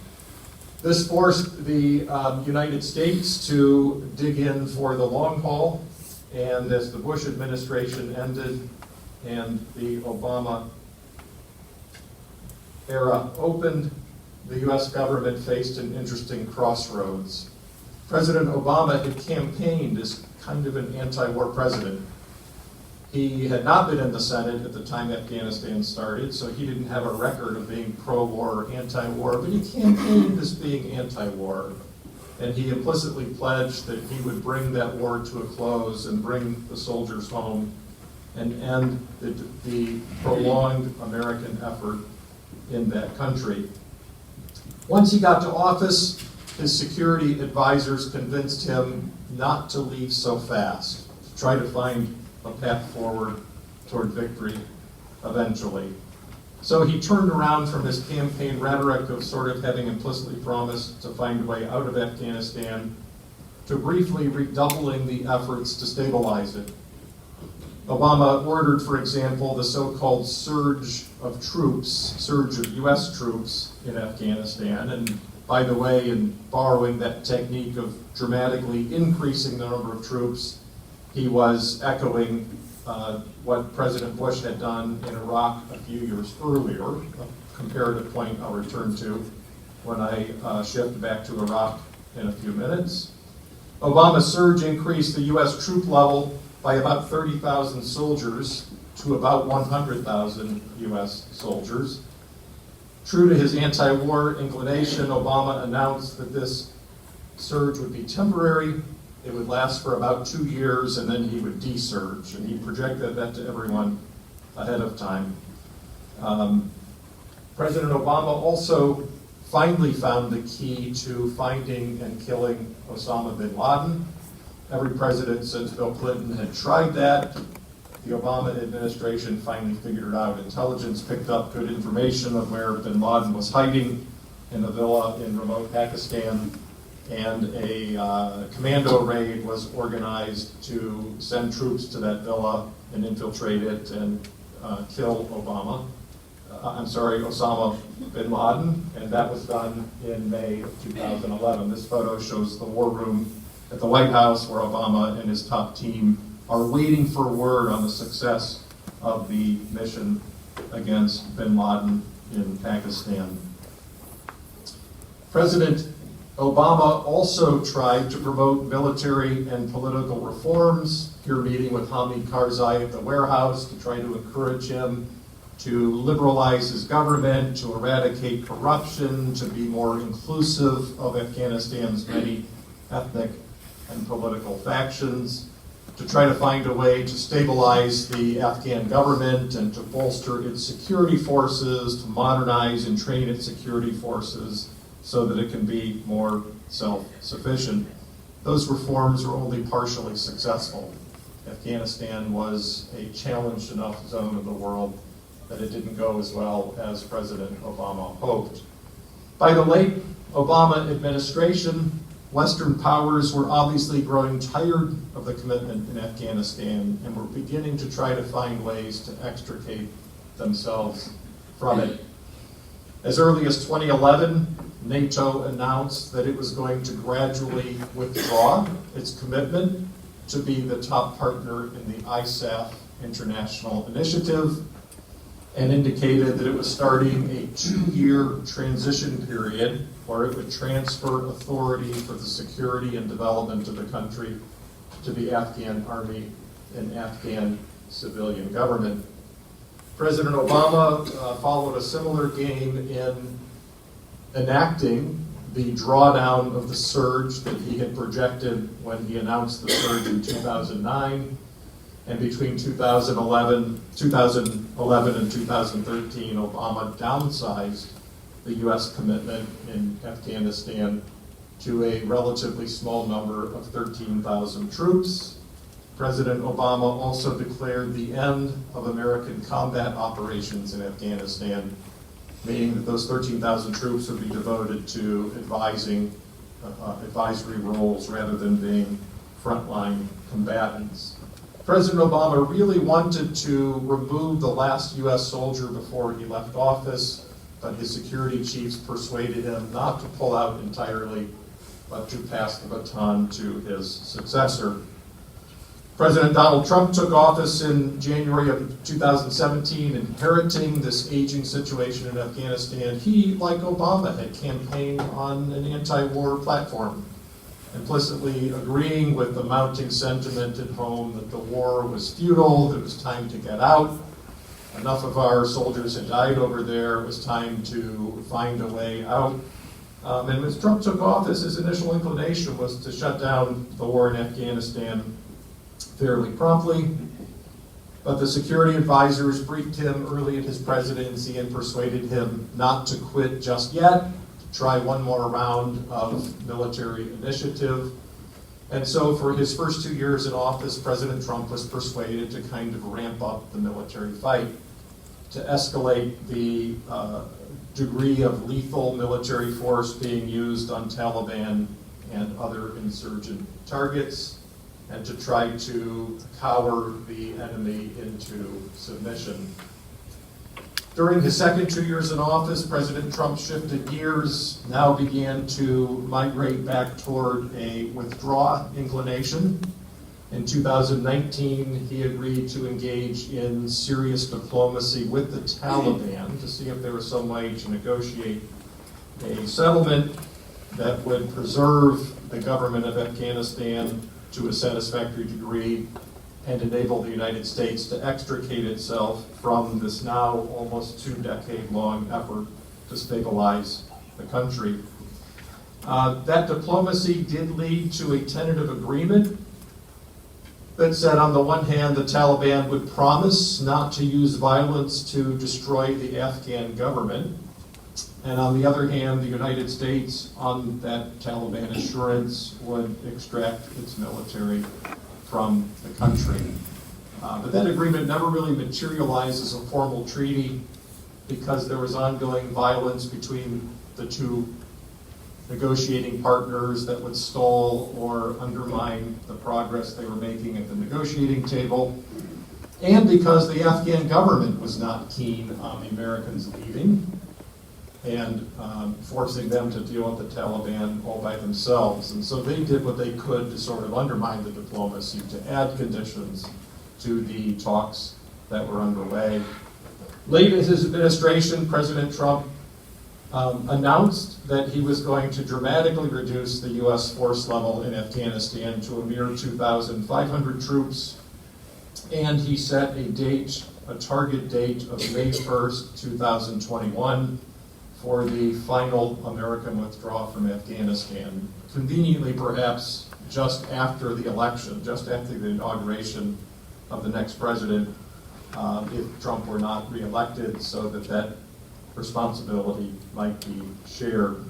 This forced the United States to dig in for the long haul, and as the Bush administration ended and the Obama era opened, the US government faced an interesting crossroads. President Obama had campaigned as kind of an anti-war president. He had not been in the Senate at the time Afghanistan started, so he didn't have a record of being pro-war or anti-war, but he campaigned as being anti-war. And he implicitly pledged that he would bring that war to a close and bring the soldiers home and end the prolonged American effort in that country. Once he got to office, his security advisors convinced him not to leave so fast, to try to find a path forward toward victory eventually. So he turned around from his campaign rhetoric of sort of having implicitly promised to find a way out of Afghanistan to briefly redoubling the efforts to stabilize it. Obama ordered, for example, the so-called surge of US troops in Afghanistan, and By the way, in borrowing that technique of dramatically increasing the number of troops, he was echoing what President Bush had done in Iraq a few years earlier, a comparative point I'll return to when I shift back to Iraq in a few minutes. Obama's surge increased the U.S. troop level by about 30,000 soldiers to about 100,000 U.S. soldiers. True to his anti-war inclination, Obama announced that this surge would be temporary. It would last for about 2 years, and then he would de-surge, and he projected that to everyone ahead of time. President Obama also finally found the key to finding and killing Osama bin Laden. Every president since Bill Clinton had tried that. The Obama administration finally figured it out. Intelligence picked up good information of where bin Laden was hiding in a villa in remote Pakistan, and a commando raid was organized to send troops to that villa and infiltrate it and kill Osama bin Laden, and that was done in May of 2011. This photo shows the war room at the White House where Obama and his top team are waiting for word on the success of the mission against bin Laden in Pakistan. President Obama also tried to promote military and political reforms. Here meeting with Hamid Karzai at the warehouse to try to encourage him to liberalize his government, to eradicate corruption, to be more inclusive of Afghanistan's many ethnic and political factions, to try to find a way to stabilize the Afghan government and to bolster its security forces, to modernize and train its security forces so that it can be more self-sufficient. Those reforms were only partially successful. Afghanistan was a challenged enough zone of the world that it didn't go as well as President Obama hoped. By the late Obama administration, Western powers were obviously growing tired of the commitment in Afghanistan and were beginning to try to find ways to extricate themselves from it. As early as 2011, NATO announced that it was going to gradually withdraw its commitment to be the top partner in the ISAF international initiative, and indicated that it was starting a 2-year transition period where it would transfer authority for the security and development of the country to the Afghan army and Afghan civilian government. President Obama followed a similar game in enacting the drawdown of the surge that he had projected when he announced the surge in 2009. And between 2011 and 2013, Obama downsized the U.S. commitment in Afghanistan to a relatively small number of 13,000 troops. President Obama also declared the end of American combat operations in Afghanistan, meaning that those 13,000 troops would be devoted to advisory roles rather than being frontline combatants. President Obama really wanted to remove the last U.S. soldier before he left office, but his security chiefs persuaded him not to pull out entirely, but to pass the baton to his successor. President Donald Trump took office in January of 2017, inheriting this aging situation in Afghanistan. He, like Obama, had campaigned on an anti-war platform, implicitly agreeing with the mounting sentiment at home that the war was futile, that it was time to get out. Enough of our soldiers had died over there, it was time to find a way out. And as Trump took office, his initial inclination was to shut down the war in Afghanistan fairly promptly. But the security advisors briefed him early in his presidency and persuaded him not to quit just yet, try one more round of military initiative. And so for his first 2 years in office, President Trump was persuaded to kind of ramp up the military fight, to escalate the degree of lethal military force being used on Taliban and other insurgent targets, and to try to cower the enemy into submission. During his second 2 years in office, President Trump shifted gears, now began to migrate back toward a withdraw inclination. In 2019, he agreed to engage in serious diplomacy with the Taliban to see if there was some way to negotiate a settlement that would preserve the government of Afghanistan to a satisfactory degree and enable the United States to extricate itself from this now almost 2-decade-long effort to stabilize the country. That diplomacy did lead to a tentative agreement that said, on the one hand, the Taliban would promise not to use violence to destroy the Afghan government, and on the other hand, the United States, on that Taliban assurance, would extract its military from the country. But that agreement never really materialized as a formal treaty because there was ongoing violence between the two negotiating partners that would stall or undermine the progress they were making at the negotiating table, and because the Afghan government was not keen on the Americans leaving and forcing them to deal with the Taliban all by themselves. And so they did what they could to sort of undermine the diplomacy, to add conditions to the talks that were underway. Late in his administration, President Trump announced that he was going to dramatically reduce the U.S. force level in Afghanistan to a mere 2,500 troops, and he set a target date of May 1st, 2021, for the final American withdrawal from Afghanistan. Conveniently, perhaps, just after the election, just after the inauguration of the next president, if Trump were not reelected, so that responsibility might be shared.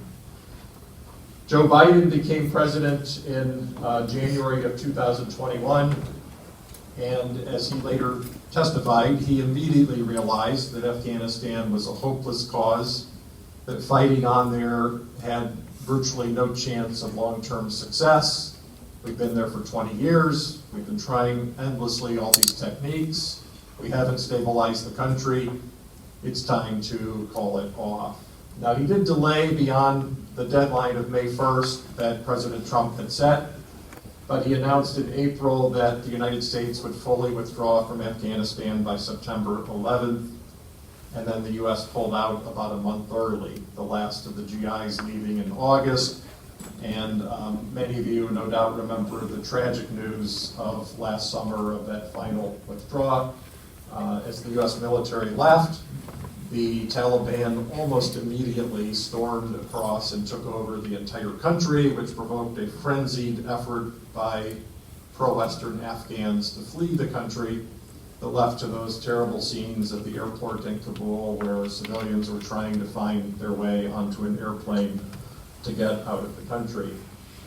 Joe Biden became president in January of 2021, and as he later testified, he immediately realized that Afghanistan was a hopeless cause, that fighting on there had virtually no chance of long-term success. We've been there for 20 years. We've been trying endlessly all these techniques. We haven't stabilized the country. It's time to call it off. Now, he did delay beyond the deadline of May 1st that President Trump had set, but he announced in April that the United States would fully withdraw from Afghanistan by September 11th, and then the U.S. pulled out about a month early, the last of the GIs leaving in August. And many of you no doubt remember the tragic news of last summer of that final withdrawal. As the U.S. military left, the Taliban almost immediately stormed across and took over the entire country, which provoked a frenzied effort by pro-Western Afghans to flee the country, that left to those terrible scenes at the airport in Kabul where civilians were trying to find their way onto an airplane to get out of the country.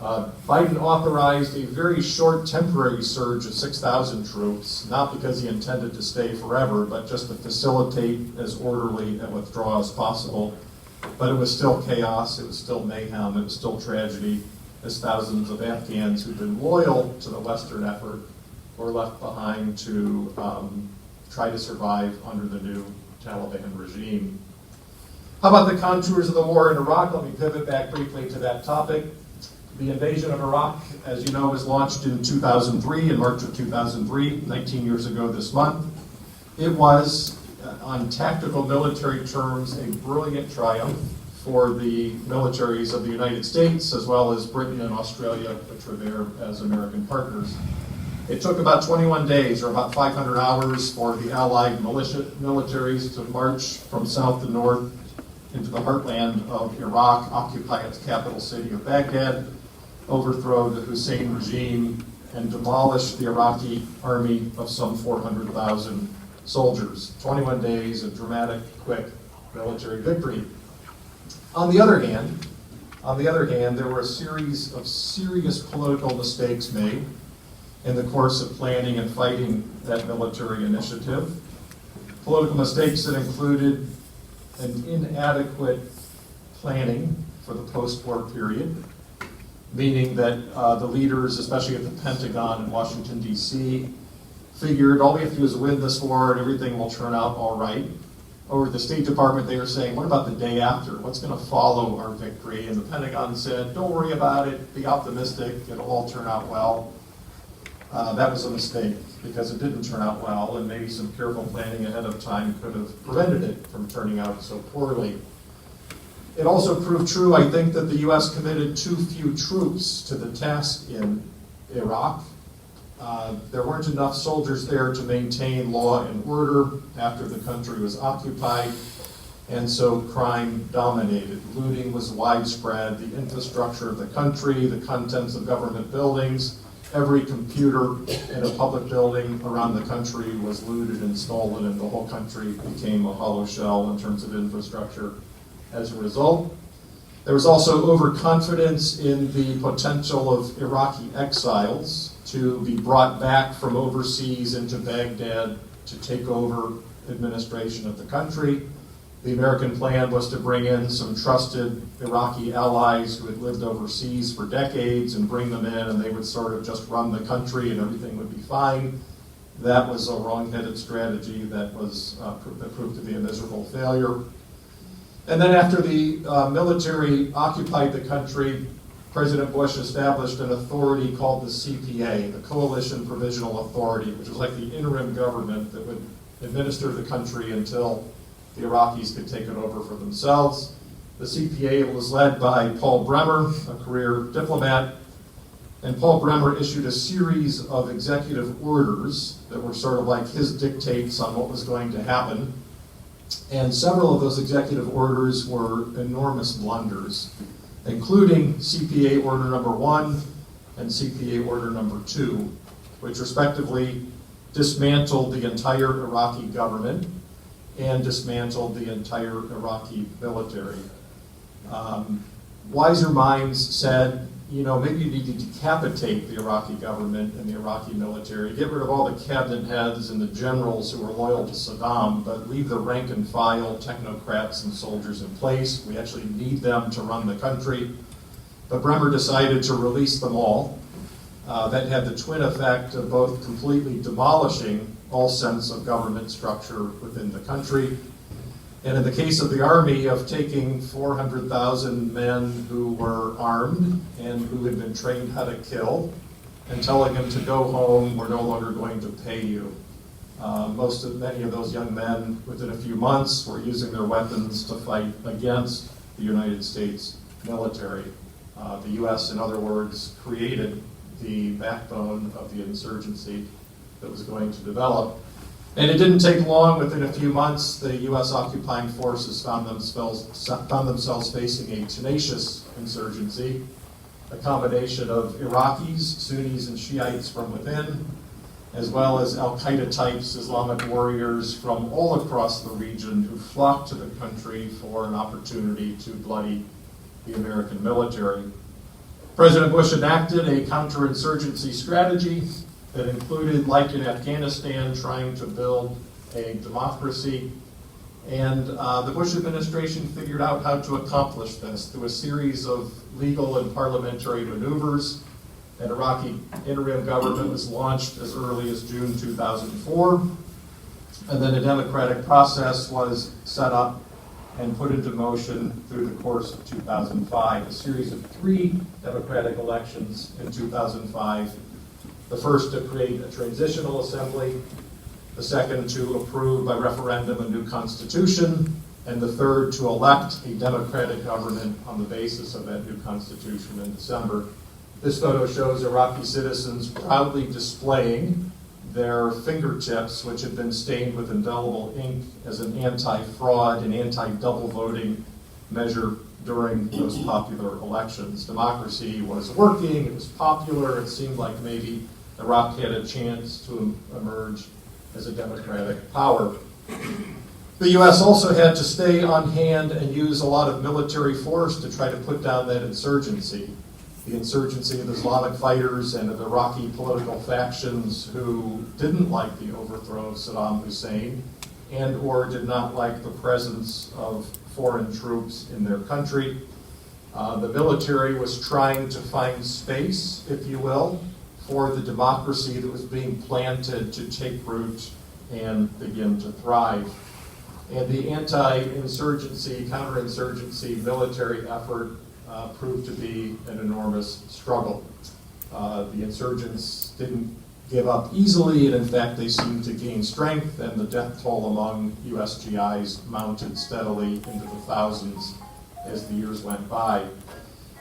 Biden authorized a very short temporary surge of 6,000 troops, not because he intended to stay forever, but just to facilitate as orderly a withdrawal as possible. But it was still chaos, it was still mayhem, it was still tragedy, as thousands of Afghans who'd been loyal to the Western effort were left behind to try to survive under the new Taliban regime. How about the contours of the war in Iraq? Let me pivot back briefly to that topic. The invasion of Iraq, as you know, was launched in 2003, in March of 2003, 19 years ago this month. It was, on tactical military terms, a brilliant triumph for the militaries of the United States, as well as Britain and Australia, which were there as American partners. It took about 21 days, or about 500 hours, for the Allied militaries to march from south to north into the heartland of Iraq, occupy its capital city of Baghdad, overthrow the Hussein regime, and demolish the Iraqi army of some 400,000 soldiers. 21 days of dramatic, quick military victory. On the other hand, there were a series of serious political mistakes made in the course of planning and fighting that military initiative. Political mistakes that included an inadequate planning for the post-war period, meaning that the leaders, especially at the Pentagon in Washington, D.C., figured all we have to do is win this war and everything will turn out all right. Or the State Department, they were saying, what about the day after? What's going to follow our victory? And the Pentagon said, don't worry about it, be optimistic, it'll all turn out well. That was a mistake, because it didn't turn out well, and maybe some careful planning ahead of time could have prevented it from turning out so poorly. It also proved true, I think, that the U.S. committed too few troops to the task in Iraq. There weren't enough soldiers there to maintain law and order after the country was occupied, and so crime dominated. Looting was widespread. The infrastructure of the country, the contents of government buildings, every computer in a public building around the country was looted and stolen, and the whole country became a hollow shell in terms of infrastructure as a result. There was also overconfidence in the potential of Iraqi exiles to be brought back from overseas into Baghdad to take over administration of the country. The American plan was to bring in some trusted Iraqi allies who had lived overseas for decades and bring them in, and they would sort of just run the country and everything would be fine. That was a wrong-headed strategy that proved to be a miserable failure. And then after the military occupied the country, President Bush established an authority called the CPA, the Coalition Provisional Authority, which was like the interim government that would administer the country until the Iraqis could take it over for themselves. The CPA was led by Paul Bremer, a career diplomat, and Paul Bremer issued a series of executive orders that were sort of like his dictates on what was going to happen. And several of those executive orders were enormous blunders, including CPA Order Number 1 and CPA Order Number 2, which respectively dismantled the entire Iraqi government and dismantled the entire Iraqi military. Wiser minds said, maybe you need to decapitate the Iraqi government and the Iraqi military, get rid of all the cabinet heads and the generals who were loyal to Saddam, but leave the rank and file technocrats and soldiers in place. We actually need them to run the country. But Bremer decided to release them all. That had the twin effect of both completely demolishing all sense of government structure within the country, and in the case of the army, of taking 400,000 men who were armed and who had been trained how to kill and telling them to go home, we're no longer going to pay you. Many of those young men, within a few months, were using their weapons to fight against the United States military. The U.S., in other words, created the backbone of the insurgency that was going to develop. And it didn't take long. Within a few months, the U.S. occupying forces found themselves facing a tenacious insurgency, a combination of Iraqis, Sunnis, and Shiites from within, as well as al-Qaeda types, Islamic warriors from all across the region who flocked to the country for an opportunity to bloody the American military. President Bush enacted a counterinsurgency strategy that included, like in Afghanistan, trying to build a democracy. And the Bush administration figured out how to accomplish this through a series of legal and parliamentary maneuvers. An Iraqi interim government was launched as early as June 2004. And then a democratic process was set up and put into motion through the course of 2005. A series of 3 democratic elections in 2005. The first to create a transitional assembly, the second to approve by referendum a new constitution, and the third to elect a democratic government on the basis of that new constitution in December. This photo shows Iraqi citizens proudly displaying their fingertips, which had been stained with indelible ink as an anti-fraud and anti-double voting measure during those popular elections. Democracy was working, it was popular, it seemed like maybe Iraq had a chance to emerge as a democratic power. The U.S. also had to stay on hand and use a lot of military force to try to put down that insurgency. The insurgency of Islamic fighters and of Iraqi political factions who didn't like the overthrow of Saddam Hussein and or did not like the presence of foreign troops in their country. The military was trying to find space, if you will, for the democracy that was being planted to take root and begin to thrive. And the anti-insurgency, counterinsurgency military effort proved to be an enormous struggle. The insurgents didn't give up easily, and in fact they seemed to gain strength, and the death toll among US GIs mounted steadily into the thousands as the years went by.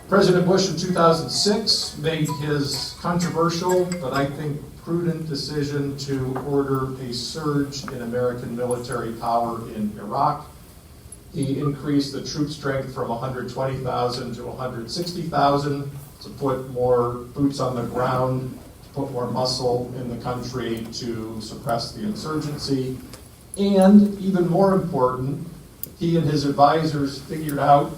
President Bush in 2006 made his controversial, but I think prudent decision to order a surge in American military power in Iraq. He increased the troop strength from 120,000 to 160,000 to put more boots on the ground, to put more muscle in the country to suppress the insurgency. And even more important, he and his advisors figured out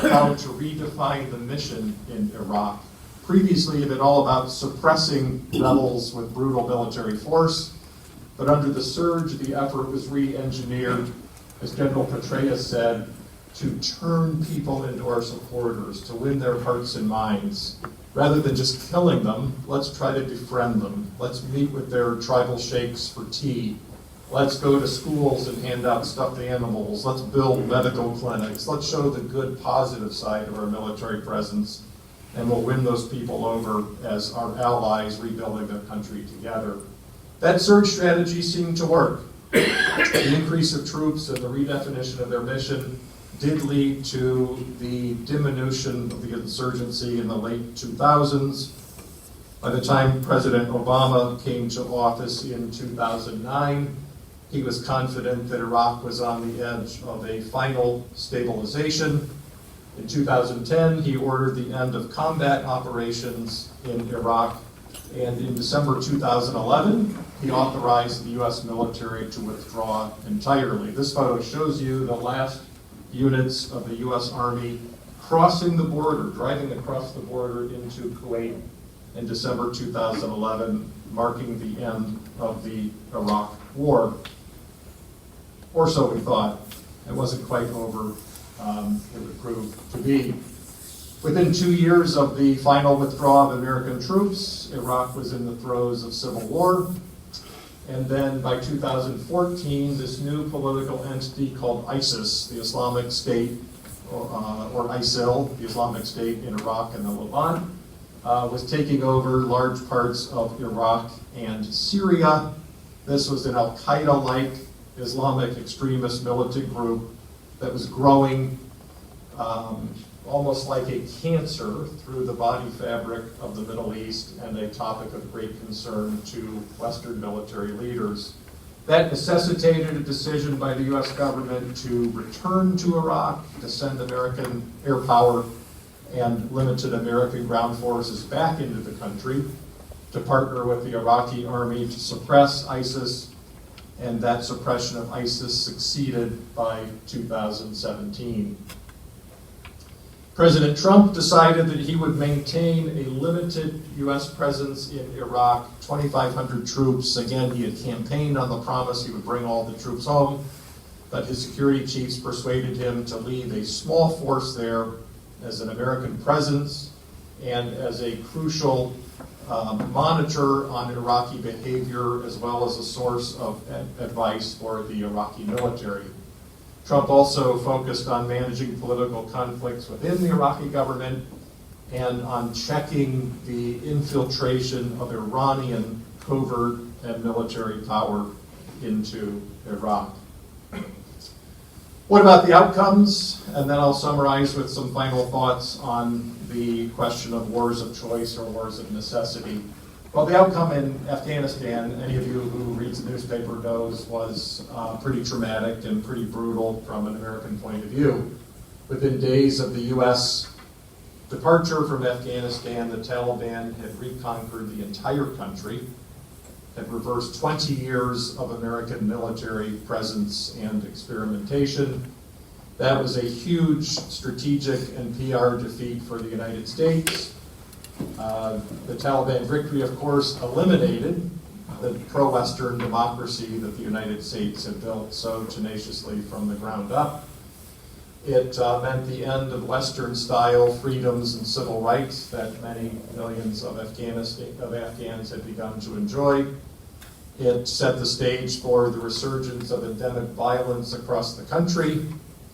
how to redefine the mission in Iraq. Previously, it had been all about suppressing rebels with brutal military force, but under the surge, the effort was re-engineered, as General Petraeus said, to turn people into our supporters, to win their hearts and minds. Rather than just killing them, let's try to befriend them. Let's meet with their tribal sheikhs for tea. Let's go to schools and hand out stuffed animals. Let's build medical clinics. Let's show the good, positive side of our military presence, and we'll win those people over as our allies rebuilding their country together. That surge strategy seemed to work. The increase of troops and the redefinition of their mission did lead to the diminution of the insurgency in the late 2000s. By the time President Obama came to office in 2009, he was confident that Iraq was on the edge of a final stabilization. In 2010, he ordered the end of combat operations in Iraq, and in December 2011, he authorized the U.S. military to withdraw entirely. This photo shows you the last units of the U.S. Army crossing the border, driving across the border into Kuwait in December 2011, marking the end of the Iraq War. Or so we thought. It wasn't quite over. It would prove to be. Within 2 years of the final withdrawal of American troops, Iraq was in the throes of civil war. And then by 2014, this new political entity called ISIS, the Islamic State, or ISIL, the Islamic State in Iraq and the Levant, was taking over large parts of Iraq and Syria. This was an al-Qaeda-like Islamic extremist militant group that was growing almost like a cancer through the body fabric of the Middle East, and a topic of great concern to Western military leaders. That necessitated a decision by the US government to return to Iraq, to send American air power and limited American ground forces back into the country, to partner with the Iraqi army to suppress ISIS, and that suppression of ISIS succeeded by 2017. President Trump decided that he would maintain a limited U.S. presence in Iraq, 2,500 troops. Again, he had campaigned on the promise he would bring all the troops home, but his security chiefs persuaded him to leave a small force there as an American presence and as a crucial monitor on Iraqi behavior, as well as a source of advice for the Iraqi military. Trump also focused on managing political conflicts within the Iraqi government and on checking the infiltration of Iranian covert and military power into Iraq. What about the outcomes? And then I'll summarize with some final thoughts on the question of wars of choice or wars of necessity. Well, the outcome in Afghanistan, any of you who reads the newspaper knows, was pretty traumatic and pretty brutal from an American point of view. Within days of the U.S. departure from Afghanistan, the Taliban had reconquered the entire country, had reversed 20 years of American military presence and experimentation. That was a huge strategic and PR defeat for the United States. The Taliban victory, of course, eliminated the pro-Western democracy that the United States had built so tenaciously from the ground up. It meant the end of Western-style freedoms and civil rights that many millions of Afghans had begun to enjoy. It set the stage for the resurgence of endemic violence across the country,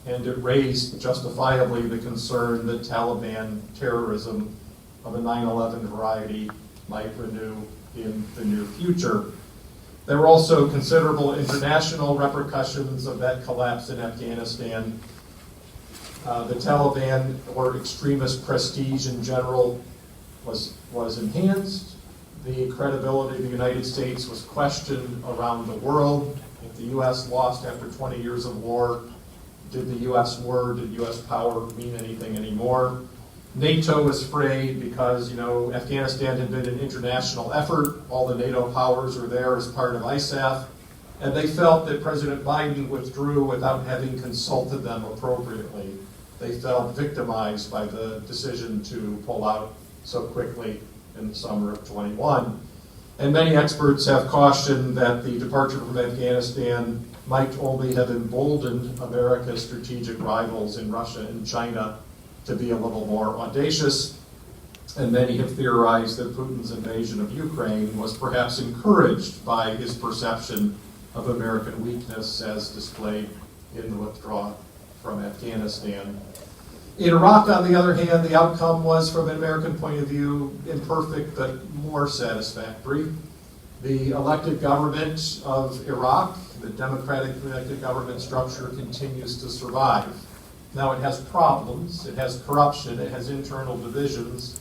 and it raised justifiably the concern that Taliban terrorism of a 9/11 variety might renew in the near future. There were also considerable international repercussions of that collapse in Afghanistan. The Taliban, or extremist prestige in general, was enhanced. The credibility of the United States was questioned around the world. If the U.S. lost after 20 years of war, did the U.S. word, did U.S. power mean anything anymore? NATO was frayed because, Afghanistan had been an international effort. All the NATO powers were there as part of ISAF. And they felt that President Biden withdrew without having consulted them appropriately. They felt victimized by the decision to pull out so quickly in the summer of 21. And many experts have cautioned that the departure from Afghanistan might only have emboldened America's strategic rivals in Russia and China to be a little more audacious. And many have theorized that Putin's invasion of Ukraine was perhaps encouraged by his perception of American weakness as displayed in the withdrawal from Afghanistan. In Iraq, on the other hand, the outcome was, from an American point of view, imperfect but more satisfactory. The elected government of Iraq, the democratic elected government structure, continues to survive. Now, it has problems, it has corruption, it has internal divisions,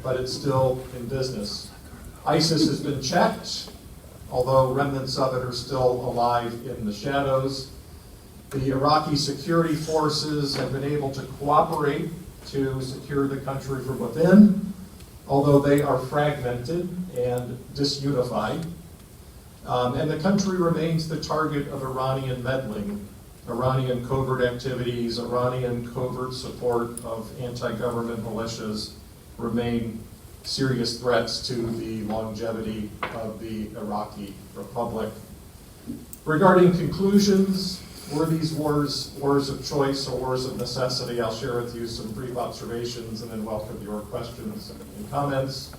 but it's still in business. ISIS has been checked, although remnants of it are still alive in the shadows. The Iraqi security forces have been able to cooperate to secure the country from within, although they are fragmented and disunified. And the country remains the target of Iranian meddling, Iranian covert activities, Iranian covert support of anti-government militias remain serious threats to the longevity of the Iraqi Republic. Regarding conclusions, were these wars of choice or wars of necessity? I'll share with you some brief observations and then welcome your questions and comments.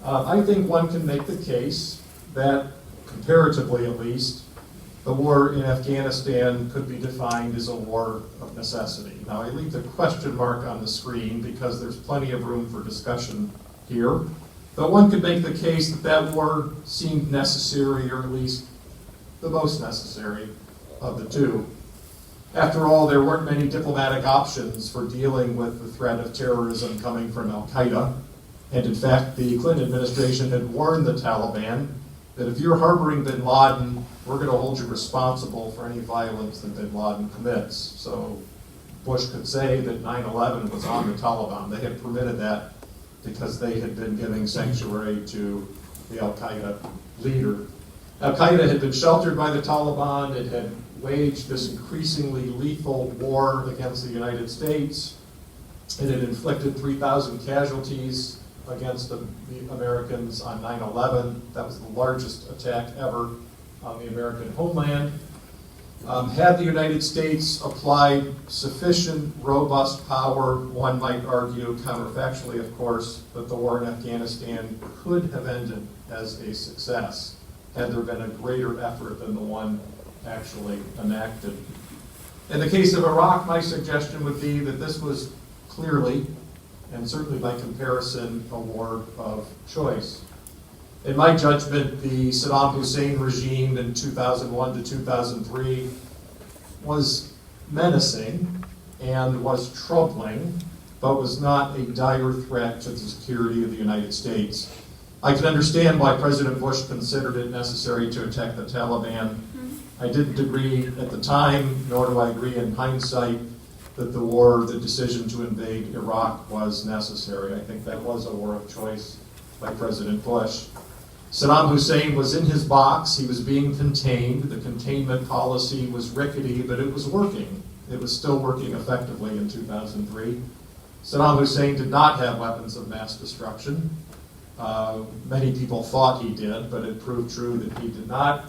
I think one can make the case that, comparatively at least, the war in Afghanistan could be defined as a war of necessity. Now, I leave the question mark on the screen because there's plenty of room for discussion here. But one could make the case that that war seemed necessary, or at least the most necessary of the two. After all, there weren't many diplomatic options for dealing with the threat of terrorism coming from Al-Qaeda. And in fact, the Clinton administration had warned the Taliban that if you're harboring bin Laden, we're going to hold you responsible for any violence that bin Laden commits. So Bush could say that 9/11 was on the Taliban. They had permitted that because they had been giving sanctuary to the Al-Qaeda leader. Al-Qaeda had been sheltered by the Taliban. It had waged this increasingly lethal war against the United States. It had inflicted 3,000 casualties against the Americans on 9/11. That was the largest attack ever on the American homeland. Had the United States applied sufficient, robust power, one might argue, counterfactually of course, that the war in Afghanistan could have ended as a success had there been a greater effort than the one actually enacted. In the case of Iraq, my suggestion would be that this was clearly, and certainly by comparison, a war of choice. In my judgment, the Saddam Hussein regime in 2001 to 2003 was menacing and was troubling, but was not a dire threat to the security of the United States. I can understand why President Bush considered it necessary to attack the Taliban. I didn't agree at the time, nor do I agree in hindsight, that the decision to invade Iraq was necessary. I think that was a war of choice by President Bush. Saddam Hussein was in his box. He was being contained. The containment policy was rickety, but it was working. It was still working effectively in 2003. Saddam Hussein did not have weapons of mass destruction. Many people thought he did, but it proved true that he did not.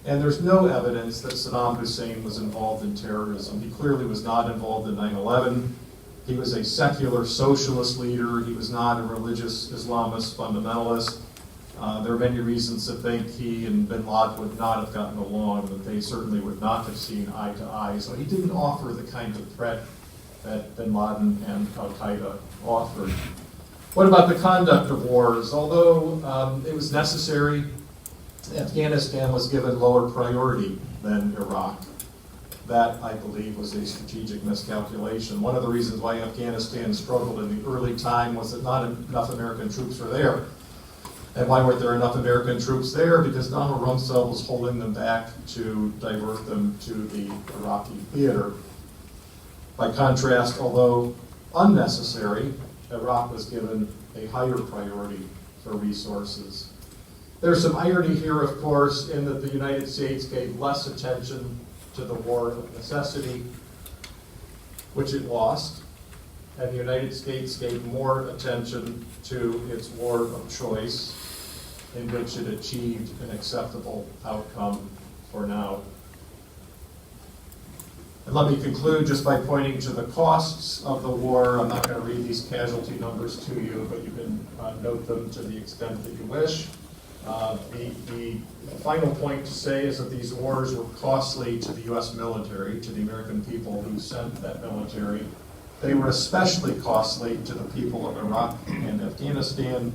And there's no evidence that Saddam Hussein was involved in terrorism. He clearly was not involved in 9/11. He was a secular socialist leader. He was not a religious Islamist fundamentalist. There are many reasons to think he and bin Laden would not have gotten along, that they certainly would not have seen eye to eye. So he didn't offer the kind of threat that bin Laden and Al-Qaeda offered. What about the conduct of wars? Although it was necessary, Afghanistan was given lower priority than Iraq. That, I believe, was a strategic miscalculation. One of the reasons why Afghanistan struggled in the early time was that not enough American troops were there. And why weren't there enough American troops there? Because Donald Rumsfeld was holding them back to divert them to the Iraqi theater. By contrast, although unnecessary, Iraq was given a higher priority for resources. There's some irony here, of course, in that the United States gave less attention to the war of necessity, which it lost, and the United States gave more attention to its war of choice, in which it achieved an acceptable outcome for now. And let me conclude just by pointing to the costs of the war. I'm not going to read these casualty numbers to you, but you can note them to the extent that you wish. The final point to say is that these wars were costly to the U.S. military, to the American people who sent that military. They were especially costly to the people of Iraq and Afghanistan.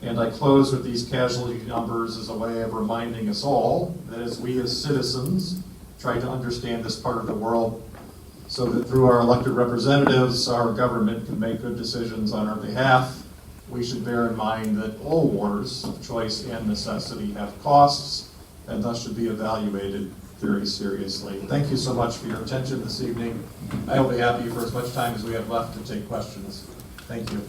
And I close with these casualty numbers as a way of reminding us all that as we as citizens try to understand this part of the world, so that through our elected representatives, our government can make good decisions on our behalf, we should bear in mind that all wars of choice and necessity have costs, and thus should be evaluated very seriously. Thank you so much for your attention this evening. I will be happy for as much time as we have left to take questions. Thank you.